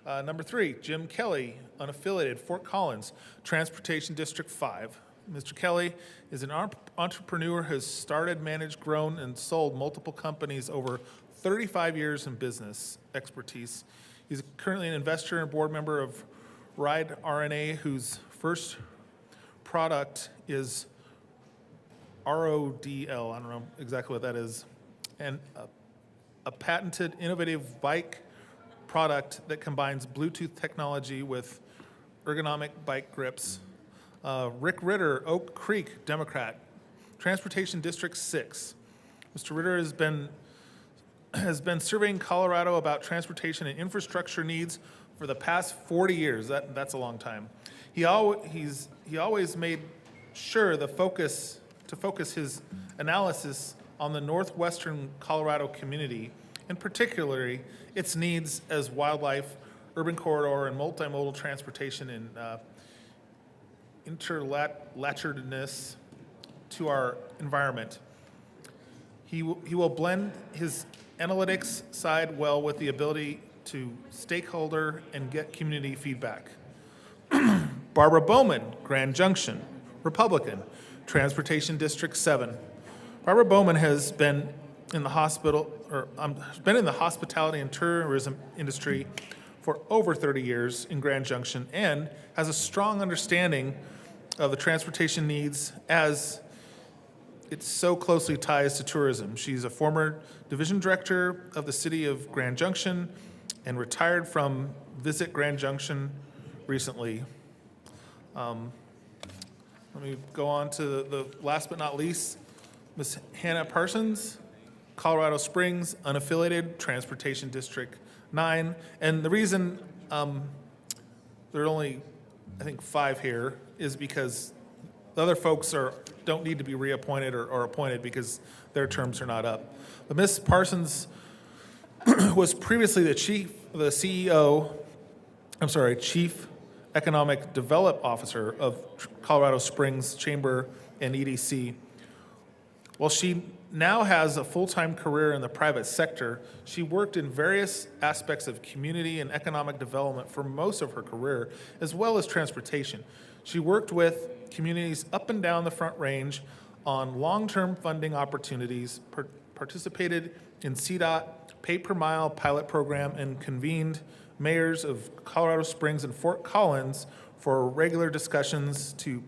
Number 3, Jim Kelly, unaffiliated, Fort Collins, Transportation District 5. Mr. Kelly is an entrepreneur, has started, managed, grown, and sold multiple companies over 35 years in business expertise. He's currently an investor and board member of Ride RNA, whose first product is RODL, I don't know exactly what that is, and a patented innovative bike product that combines Bluetooth technology with ergonomic bike grips. Rick Ritter, Oak Creek, Democrat, Transportation District 6. Mr. Ritter has been surveying Colorado about transportation and infrastructure needs for the past 40 years. That's a long time. He always made sure to focus his analysis on the northwestern Colorado community, and particularly its needs as wildlife, urban corridor, and multimodal transportation and interrelatedness to our environment. He will blend his analytics side well with the ability to stakeholder and get community feedback. Barbara Bowman, Grand Junction, Republican, Transportation District 7. Barbara Bowman has been in the hospitality and tourism industry for over 30 years in Grand Junction and has a strong understanding of the transportation needs as it so closely ties to tourism. She's a former division director of the city of Grand Junction and retired from Visit Grand Junction recently. Let me go on to the last but not least, Ms. Hannah Parsons, Colorado Springs, unaffiliated, Transportation District 9. And the reason there are only, I think, 5 here is because the other folks don't need to be reappointed or appointed because their terms are not up. But Ms. Parsons was previously the Chief Economic Development Officer of Colorado Springs Chamber and EDC. While she now has a full-time career in the private sector, she worked in various aspects of community and economic development for most of her career, as well as transportation. She worked with communities up and down the Front Range on long-term funding opportunities, participated in CDOT pay-per-mile pilot program, and convened mayors of Colorado Springs and Fort Collins for regular discussions to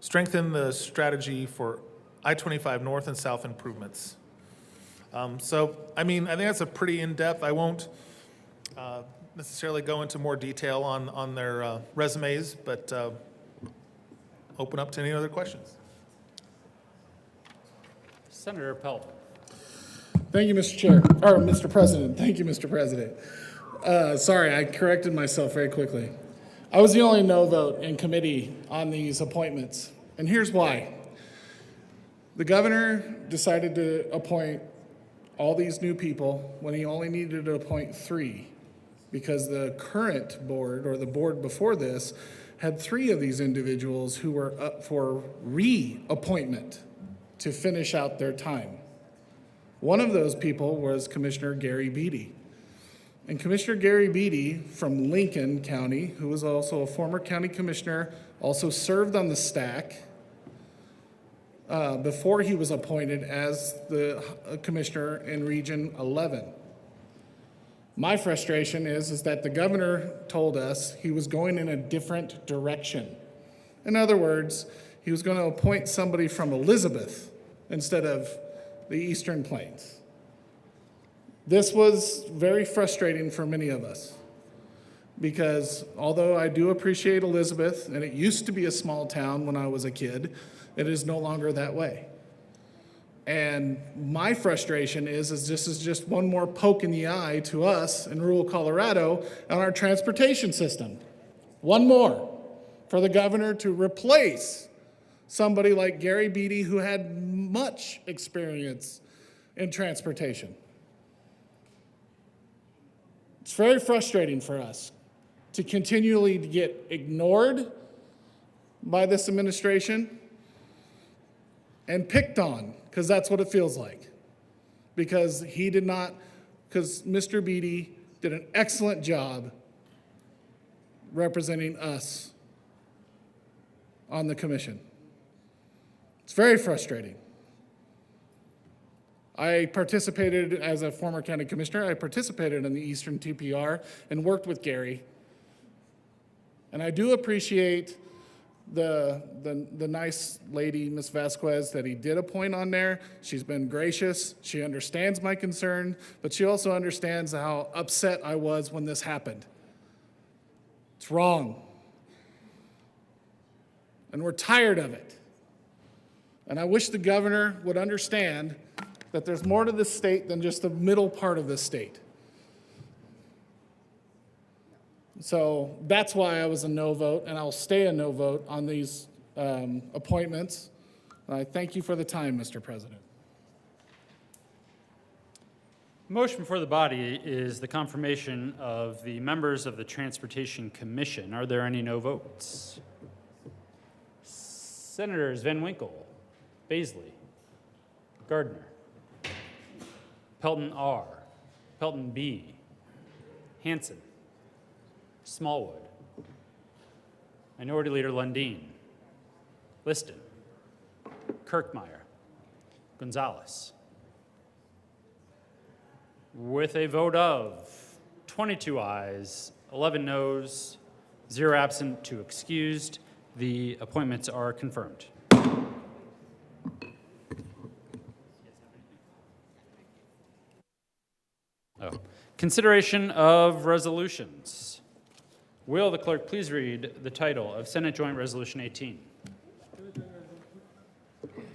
strengthen the strategy for I-25 north and south improvements. So, I mean, I think that's a pretty in-depth. I won't necessarily go into more detail on their resumes, but open up to any other questions. Senator Pelton. Thank you, Mr. Chair, or Mr. President. Thank you, Mr. President. Sorry, I corrected myself very quickly. I was the only no vote in committee on these appointments, and here's why. The governor decided to appoint all these new people when he only needed to appoint 3, because the current board, or the board before this, had 3 of these individuals who were up for reappointment to finish out their time. One of those people was Commissioner Gary Beatty. And Commissioner Gary Beatty from Lincoln County, who was also a former county commissioner, also served on the stack before he was appointed as the commissioner in Region 11. My frustration is that the governor told us he was going in a different direction. In other words, he was going to appoint somebody from Elizabeth instead of the Eastern Plains. This was very frustrating for many of us because although I do appreciate Elizabeth, and it used to be a small town when I was a kid, it is no longer that way. And my frustration is this is just one more poke in the eye to us in rural Colorado on our transportation system. One more for the governor to replace somebody like Gary Beatty, who had much experience in transportation. It's very frustrating for us to continually get ignored by this administration and picked on, because that's what it feels like. Because Mr. Beatty did an excellent job representing us on the commission. It's very frustrating. I participated as a former county commissioner. I participated in the Eastern TPR and worked with Gary. And I do appreciate the nice lady, Ms. Vasquez, that he did appoint on there. She's been gracious. She understands my concern, but she also understands how upset I was when this happened. It's wrong. And we're tired of it. And I wish the governor would understand that there's more to this state than just the middle part of this state. So that's why I was a no vote, and I'll stay a no vote on these appointments. I thank you for the time, Mr. President. Motion before the body is the confirmation of the members of the Transportation Commission. Are there any no votes? Senators Van Winkle, Baisley, Gardner, Pelton R., Pelton B., Hansen, Smallwood, Minority Leader Lundin, Liston, Kirkmeyer, Gonzalez. With a vote of 22 ayes, 11 noes, 0 absent, 2 excused, the appointments are confirmed. Consideration of resolutions. Will the clerk please read the title of Senate Joint Resolution 18?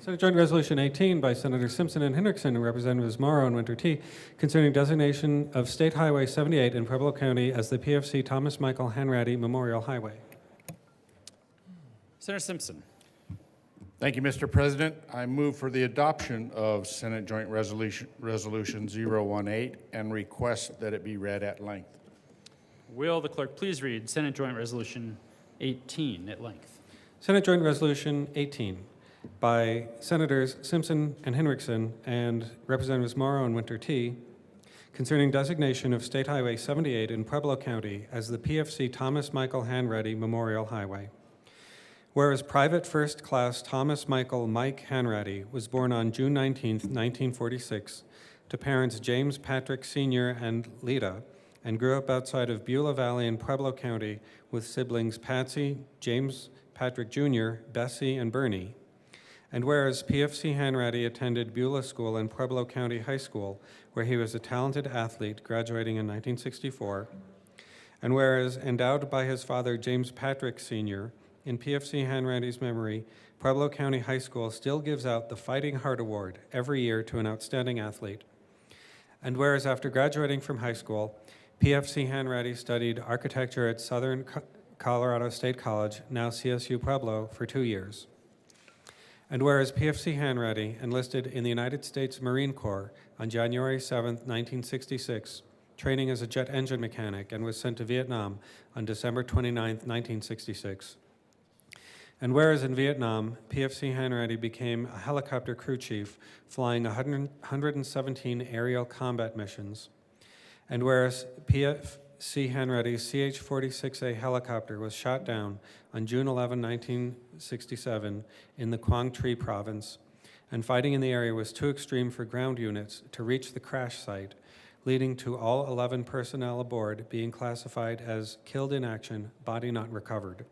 Senate Joint Resolution 18 by Senators Simpson and Hendrickson and Representatives Morrow and Winter T concerning designation of State Highway 78 in Pueblo County as the PFC Thomas Michael Hanratty Memorial Highway. Senator Simpson. Thank you, Mr. President. I move for the adoption of Senate Joint Resolution 018 and request that it be read at length. Will the clerk please read Senate Joint Resolution 18 at length? Senate Joint Resolution 18 by Senators Simpson and Hendrickson and Representatives Morrow and Winter T concerning designation of State Highway 78 in Pueblo County as the PFC Thomas Michael Hanratty Memorial Highway. Whereas Private First Class Thomas Michael Mike Hanratty was born on June 19, 1946, to parents James Patrick Sr. and Lita, and grew up outside of Beulah Valley in Pueblo County with siblings Patsy, James Patrick Jr., Bessie, and Bernie. And whereas PFC Hanratty attended Beulah School and Pueblo County High School, where he was a talented athlete, graduating in 1964. And whereas endowed by his father, James Patrick Sr., in PFC Hanratty's memory, Pueblo County High School still gives out the Fighting Heart Award every year to an outstanding athlete. And whereas after graduating from high school, PFC Hanratty studied architecture at Southern Colorado State College, now CSU Pueblo, for 2 years. And whereas PFC Hanratty enlisted in the United States Marine Corps on January 7, 1966, training as a jet engine mechanic, and was sent to Vietnam on December 29, 1966. And whereas in Vietnam, PFC Hanratty became a helicopter crew chief, flying 117 aerial combat missions. And whereas PFC Hanratty's CH-46A helicopter was shot down on June 11, 1967 in the Quang Tri province, and fighting in the area was too extreme for ground units to reach the crash site, leading to all 11 personnel aboard being classified as killed in action, body not recovered.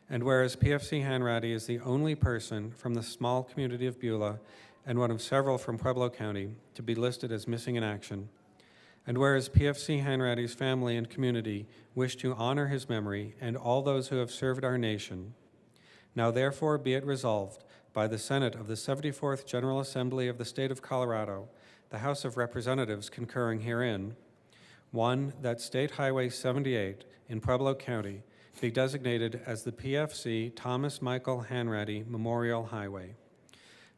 And whereas PFC Hanratty is the only person from the small community of Beulah and one of several from Pueblo County to be listed as missing in action, and whereas PFC Hanratty's family and community wish to honor his memory and all those who have served our nation, now therefore be it resolved by the Senate of the 74th General Assembly of the State of Colorado, the House of Representatives concurring herein, 1, that State Highway 78 in Pueblo County be designated as the PFC Thomas Michael Hanratty Memorial Highway.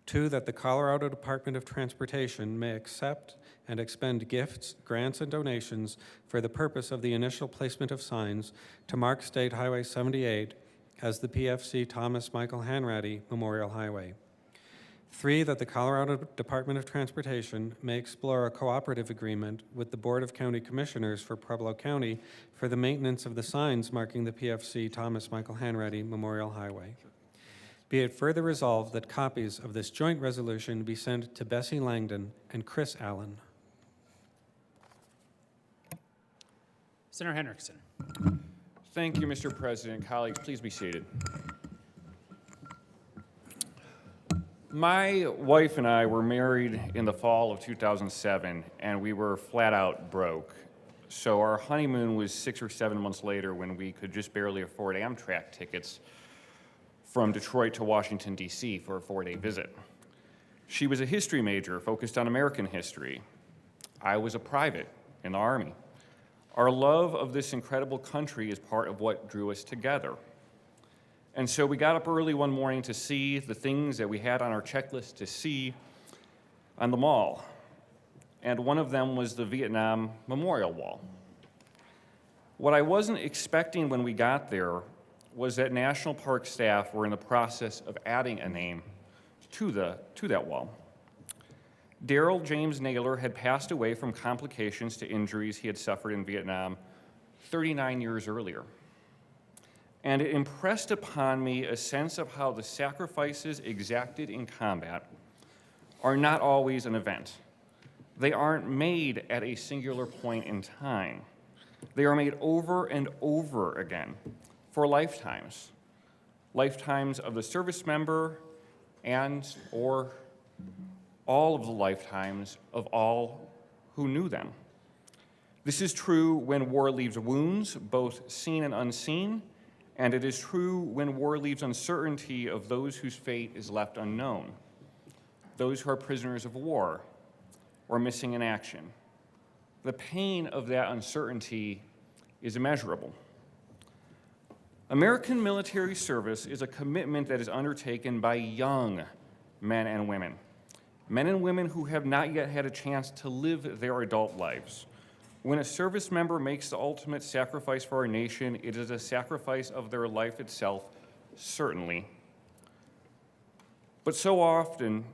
2, that the Colorado Department of Transportation may accept and expend gifts, grants, and donations for the purpose of the initial placement of signs to mark State Highway 78 as the PFC Thomas Michael Hanratty Memorial Highway. 3, that the Colorado Department of Transportation may explore a cooperative agreement with the Board of County Commissioners for Pueblo County for the maintenance of the signs marking the PFC Thomas Michael Hanratty Memorial Highway. Be it further resolved that copies of this joint resolution be sent to Bessie Langdon and Chris Allen. Senator Henriksen. Thank you, Mr. President. Colleagues, please be seated. My wife and I were married in the fall of 2007, and we were flat out broke. So our honeymoon was 6 or 7 months later when we could just barely afford Amtrak tickets from Detroit to Washington, D.C. for a 4-day visit. She was a history major focused on American history. I was a private in the Army. Our love of this incredible country is part of what drew us together. And so we got up early one morning to see the things that we had on our checklist to see on the mall. And one of them was the Vietnam Memorial Wall. What I wasn't expecting when we got there was that National Park staff were in the process of adding a name to that wall. Daryl James Naylor had passed away from complications to injuries he had suffered in Vietnam 39 years earlier. And it impressed upon me a sense of how the sacrifices exacted in combat are not always an event. They aren't made at a singular point in time. They are made over and over again for lifetimes. Lifetimes of the service member and or all of the lifetimes of all who knew them. This is true when war leaves wounds, both seen and unseen, and it is true when war leaves uncertainty of those whose fate is left unknown, those who are prisoners of war or missing in action. The pain of that uncertainty is immeasurable. American military service is a commitment that is undertaken by young men and women who have not yet had a chance to live their adult lives. When a service member makes the ultimate sacrifice for our nation, it is a sacrifice of their life itself, certainly. But so often,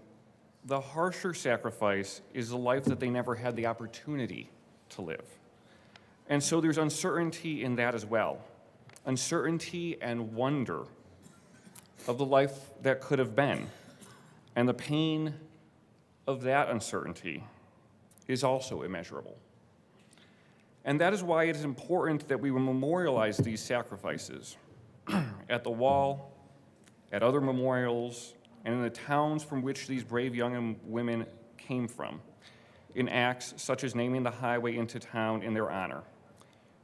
the harsher sacrifice is the life that they never had the opportunity to live. And so there's uncertainty in that as well. Uncertainty and wonder of the life that could have been. And the pain of that uncertainty is also immeasurable. And that is why it is important that we memorialize these sacrifices at the wall, at other memorials, and in the towns from which these brave young women came from, in acts such as naming the highway into town in their honor.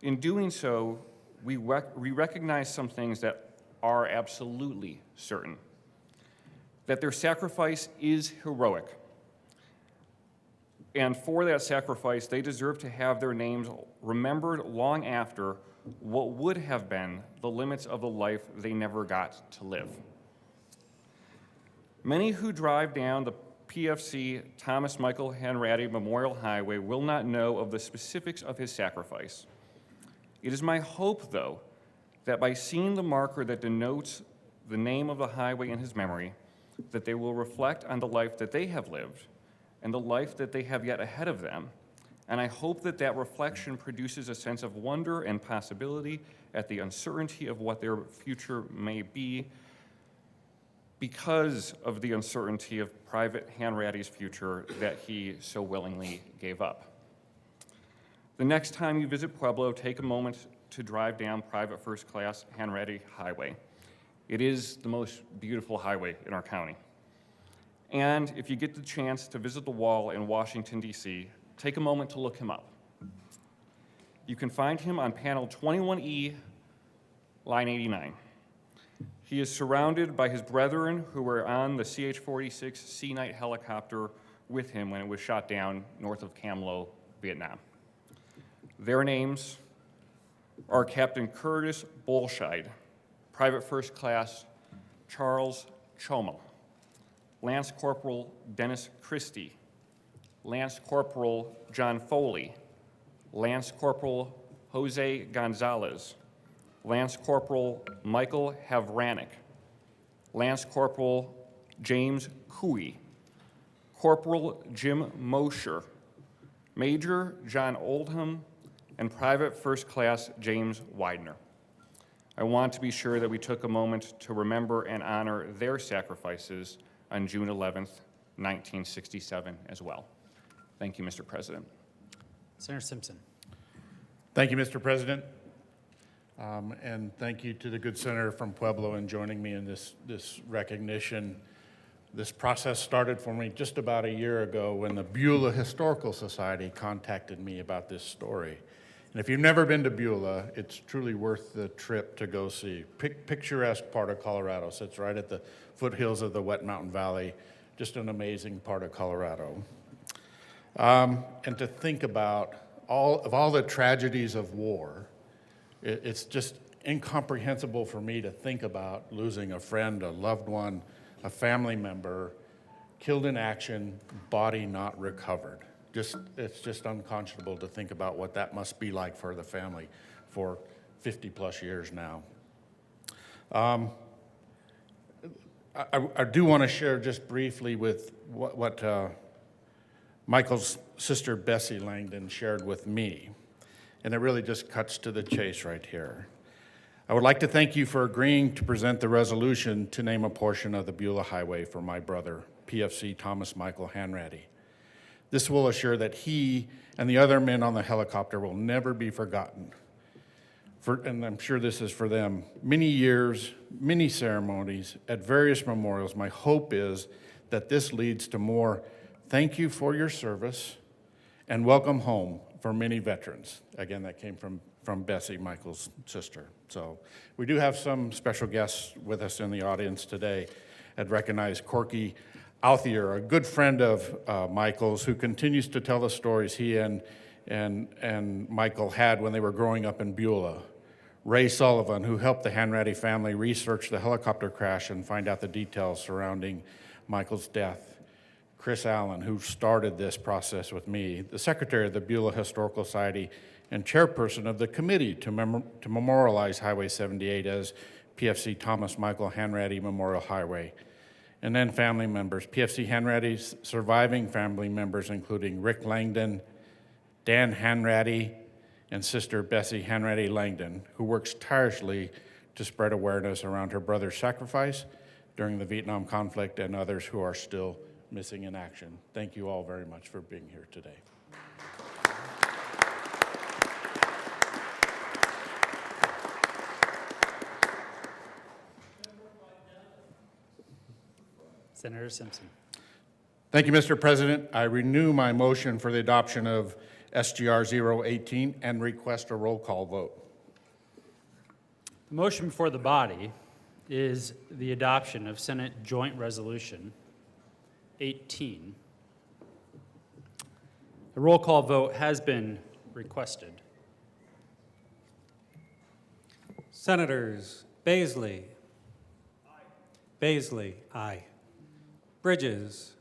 In doing so, we recognize some things that are absolutely certain, that their sacrifice is heroic, and for that sacrifice, they deserve to have their names remembered long after what would have been the limits of the life they never got to live. Many who drive down the PFC Thomas Michael Hanratty Memorial Highway will not know of the specifics of his sacrifice. It is my hope, though, that by seeing the marker that denotes the name of the highway in his memory, that they will reflect on the life that they have lived and the life that they have yet ahead of them. And I hope that that reflection produces a sense of wonder and possibility at the uncertainty of what their future may be because of the uncertainty of Private Hanratty's future that he so willingly gave up. The next time you visit Pueblo, take a moment to drive down Private First Class Hanratty Highway. It is the most beautiful highway in our county. And if you get the chance to visit the wall in Washington, D.C., take a moment to look him up. You can find him on panel 21E, line 89. He is surrounded by his brethren who were on the CH-46 Sea Knight helicopter with him when it was shot down north of Cam Lo, Vietnam. Their names are Captain Curtis Bolscheid, Private First Class Charles Chomo, Lance Corporal Dennis Christie, Lance Corporal John Foley, Lance Corporal Jose Gonzalez, Lance Corporal Michael Havranek, Lance Corporal James Cooey, Corporal Jim Mosher, Major John Oldham, and Private First Class James Widener. I want to be sure that we took a moment to remember and honor their sacrifices on June 11th, 1967 as well. Thank you, Mr. President. Senator Simpson. Thank you, Mr. President. And thank you to the good senator from Pueblo in joining me in this recognition. This process started for me just about a year ago when the Beulah Historical Society contacted me about this story. And if you've never been to Beulah, it's truly worth the trip to go see. Picturesque part of Colorado, sits right at the foothills of the Wet Mountain Valley, just an amazing part of Colorado. And to think about all the tragedies of war, it's just incomprehensible for me to think about losing a friend, a loved one, a family member, killed in action, body not recovered. It's just unconscionable to think about what that must be like for the family for 50 plus years now. I do want to share just briefly with what Michael's sister Bessie Langdon shared with me, and it really just cuts to the chase right here. I would like to thank you for agreeing to present the resolution to name a portion of the Beulah Highway for my brother, PFC Thomas Michael Hanratty. This will assure that he and the other men on the helicopter will never be forgotten. And I'm sure this is for them. Many years, many ceremonies at various memorials. My hope is that this leads to more thank you for your service and welcome home for many veterans. Again, that came from Bessie, Michael's sister. So we do have some special guests with us in the audience today. I'd recognize Corky Althier, a good friend of Michael's, who continues to tell the stories he and Michael had when they were growing up in Beulah. Ray Sullivan, who helped the Hanratty family research the helicopter crash and find out the details surrounding Michael's death. Chris Allen, who started this process with me, the secretary of the Beulah Historical Society and chairperson of the committee to memorialize Highway 78 as PFC Thomas Michael Hanratty Memorial Highway. And then family members, PFC Hanratty's surviving family members, including Rick Langdon, Dan Hanratty, and sister Bessie Hanratty Langdon, who works tirelessly to spread awareness around her brother's sacrifice during the Vietnam conflict and others who are still missing in action. Thank you all very much for being here today. Senator Simpson. Thank you, Mr. President. I renew my motion for the adoption of SGR 018 and request a roll call vote. The motion before the body is the adoption of Senate Joint Resolution 18. A roll call vote has been requested. Senators Baisley. Baisley, aye. Bridges.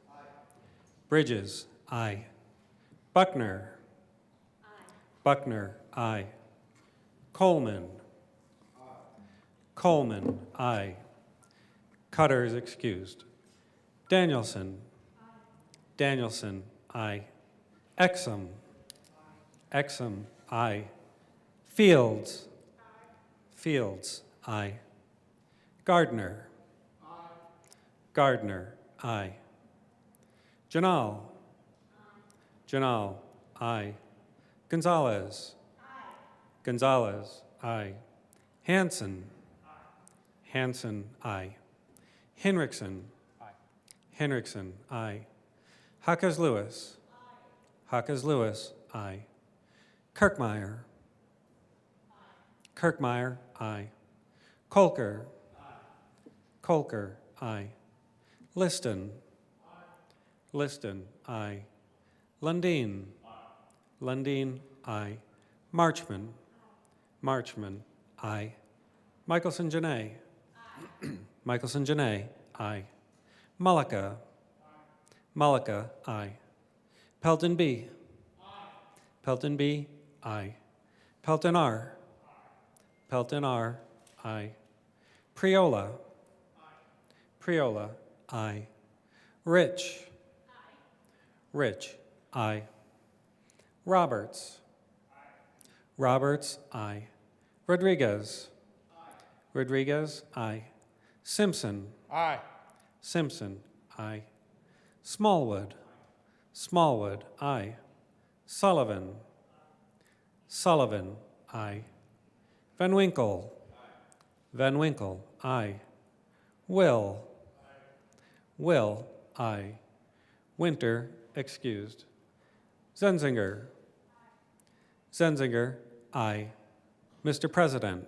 Bridges, aye. Buckner. Buckner, aye. Coleman. Coleman, aye. Cutter is excused. Danielson. Danielson, aye. Exum. Exum, aye. Fields. Fields, aye. Gardner. Gardner, aye. Janal. Janal, aye. Gonzalez. Gonzalez, aye. Hanson. Hanson, aye. Henriksen. Henriksen, aye. Hawkes Lewis. Hawkes Lewis, aye. Kirkmeyer. Kirkmeyer, aye. Kolker. Kolker, aye. Liston. Liston, aye. Lundin. Lundin, aye. Marchman. Marchman, aye. Michelson Janae. Michelson Janae, aye. Mullica. Mullica, aye. Pelton B. Pelton B, aye. Pelton R. Pelton R, aye. Priola. Priola, aye. Rich. Rich, aye. Roberts. Roberts, aye. Rodriguez. Rodriguez, aye. Simpson. Aye. Simpson, aye. Smallwood. Smallwood, aye. Sullivan. Sullivan, aye. Van Winkle. Van Winkle, aye. Will. Will, aye. Winter, excused. Zenzinger. Zenzinger, aye. Mr. President.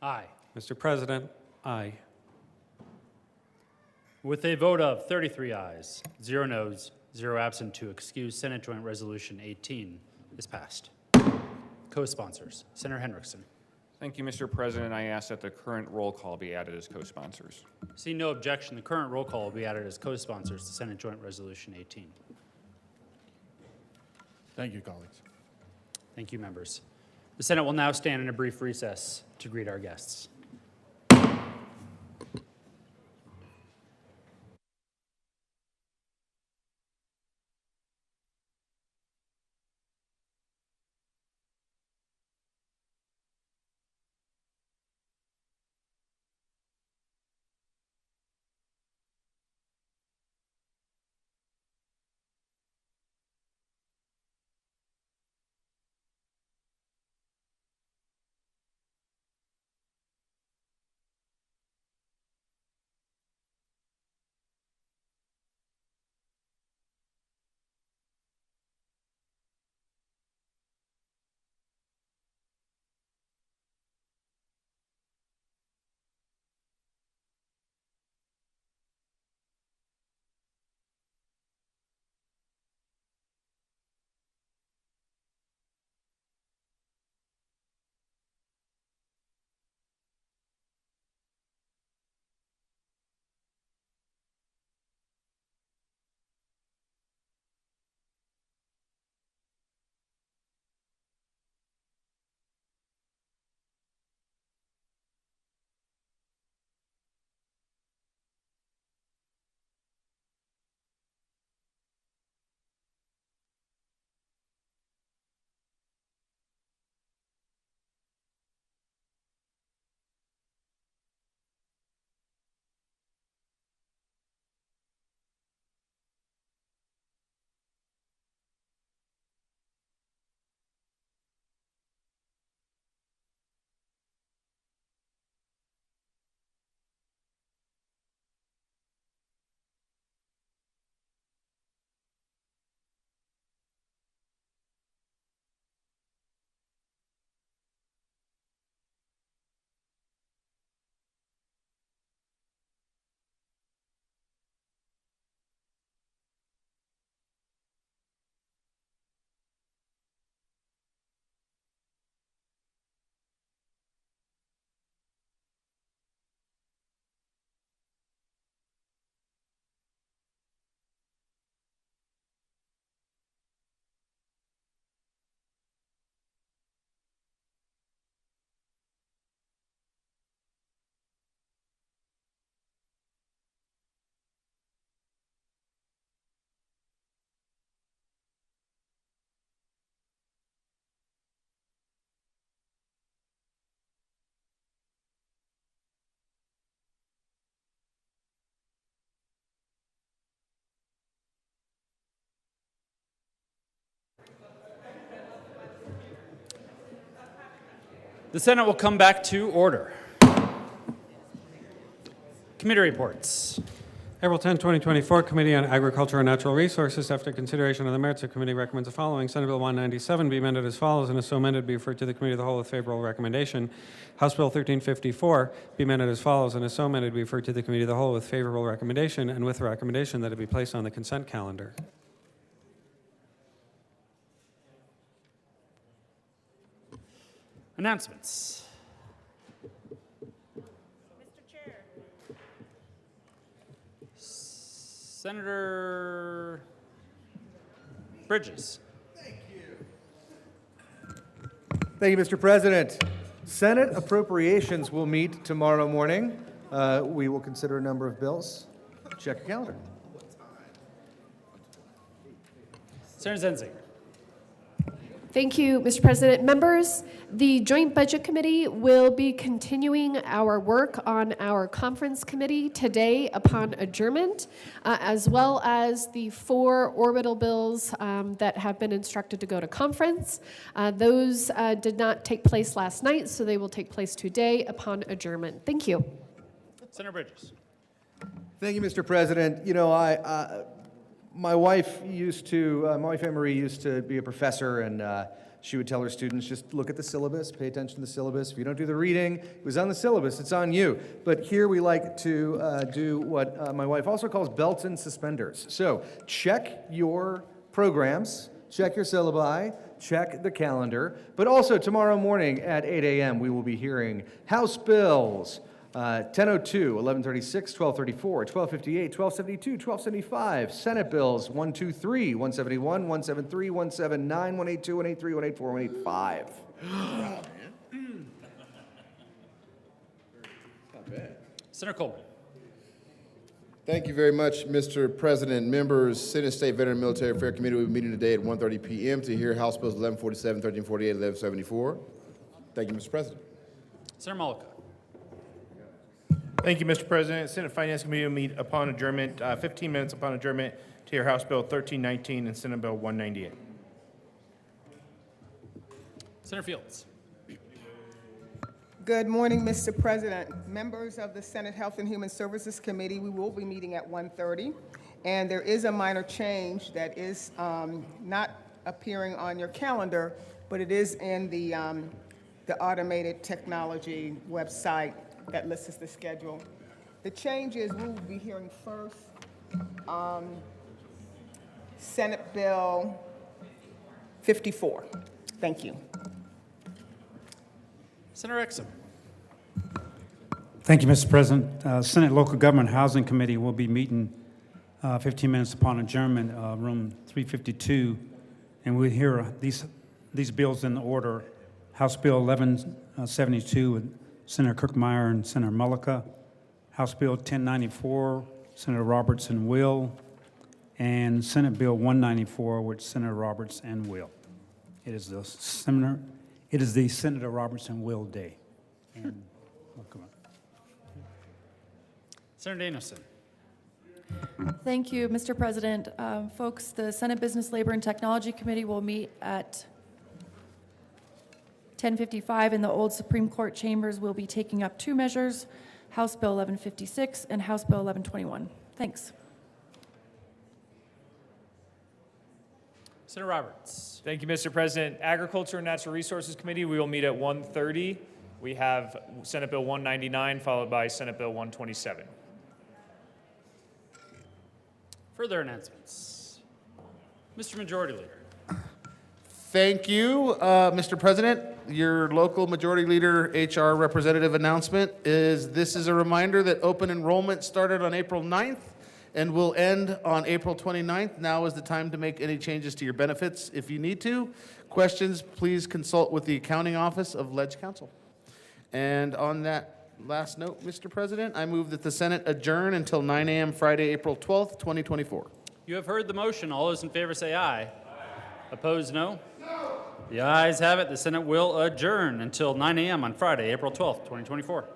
Aye. Mr. President, aye. With a vote of 33 ayes, 0 noes, 0 absent to excuse, Senate Joint Resolution 18 is passed. Co-sponsors, Senator Henriksen. Thank you, Mr. President. I ask that the current roll call be added as co-sponsors. See no objection. The current roll call will be added as co-sponsors to Senate Joint Resolution 18. Thank you, colleagues. Thank you, members. The Senate will now stand in a brief recess to greet our guests. The Senate will come back to order. Committee reports. April 10, 2024, Committee on Agriculture and Natural Resources, after consideration of the merits, the committee recommends the following. Senate Bill 197 be amended as follows, and is so amended be referred to the Committee of the Whole with favorable recommendation. House Bill 1354 be amended as follows, and is so amended be referred to the Committee of the Whole with favorable recommendation, and with the recommendation that it be placed on the consent calendar. Announcements. Senator Bridges. Thank you, Mr. President. Senate appropriations will meet tomorrow morning. We will consider a number of bills. Check your calendar. Senator Zenzinger. Thank you, Mr. President. Members, the Joint Budget Committee will be continuing our work on our conference committee today upon adjournment, as well as the 4 orbital bills that have been instructed to go to conference. Those did not take place last night, so they will take place today upon adjournment. Thank you. Senator Bridges. Thank you, Mr. President. You know, my wife Anne Marie used to be a professor, and she would tell her students, just look at the syllabus, pay attention to the syllabus. If you don't do the reading, it was on the syllabus, it's on you. But here we like to do what my wife also calls belts and suspenders. So check your programs, check your syllabi, check the calendar. But also tomorrow morning at 8 a.m., we will be hearing House bills. 1002, 1136, 1234, 1258, 1272, 1275, Senate bills 123, 171, 173, 179, 182, 183, 184, 185. Not bad. Senator Coleman. Thank you very much, Mr. President. Members, Senate State Veteran and Military Affairs Committee will be meeting today at 1:30 p.m. to hear House Bills 1147, 1348, 1174. Thank you, Mr. President. Senator Mullica. Thank you, Mr. President. Senate Finance Committee will meet upon adjournment, 15 minutes upon adjournment, to hear House Bill 1319 and Senate Bill 198. Senator Fields. Good morning, Mr. President. Members of the Senate Health and Human Services Committee, we will be meeting at 1:30, and there is a minor change that is not appearing on your calendar, but it is in the automated technology website that lists the schedule. The change is we will be hearing first Senate Bill 54. Thank you. Senator Exum. Thank you, Mr. President. Senate Local Government Housing Committee will be meeting 15 minutes upon adjournment, room 352, and we'll hear these bills in order. House Bill 1172 with Senator Kirkmeyer and Senator Mullica, House Bill 1094, Senator Roberts and Will, and Senate Bill 194 with Senator Roberts and Will. It is the Senator Roberts and Will Day. And welcome. Senator Danielson. Thank you, Mr. President. Folks, the Senate Business, Labor, and Technology Committee will meet at 10:55 in the old Supreme Court chambers. We'll be taking up 2 measures, House Bill 1156 and House Bill 1121. Thanks. Senator Roberts. Thank you, Mr. President. Agriculture and Natural Resources Committee, we will meet at 1:30. We have Senate Bill 199 followed by Senate Bill 127. Further announcements. Mr. Majority Leader. Thank you, Mr. President. Your local Majority Leader HR representative announcement is this is a reminder that open enrollment started on April 9th and will end on April 29th. Now is the time to make any changes to your benefits if you need to. Questions, please consult with the accounting office of Ledge Council. And on that last note, Mr. President, I move that the Senate adjourn until 9 a.m. Friday, April 12th, 2024. You have heard the motion. All those in favor say aye. Opposed, no? The ayes have it. The Senate will adjourn until 9 a.m. on Friday, April 12th, 2024.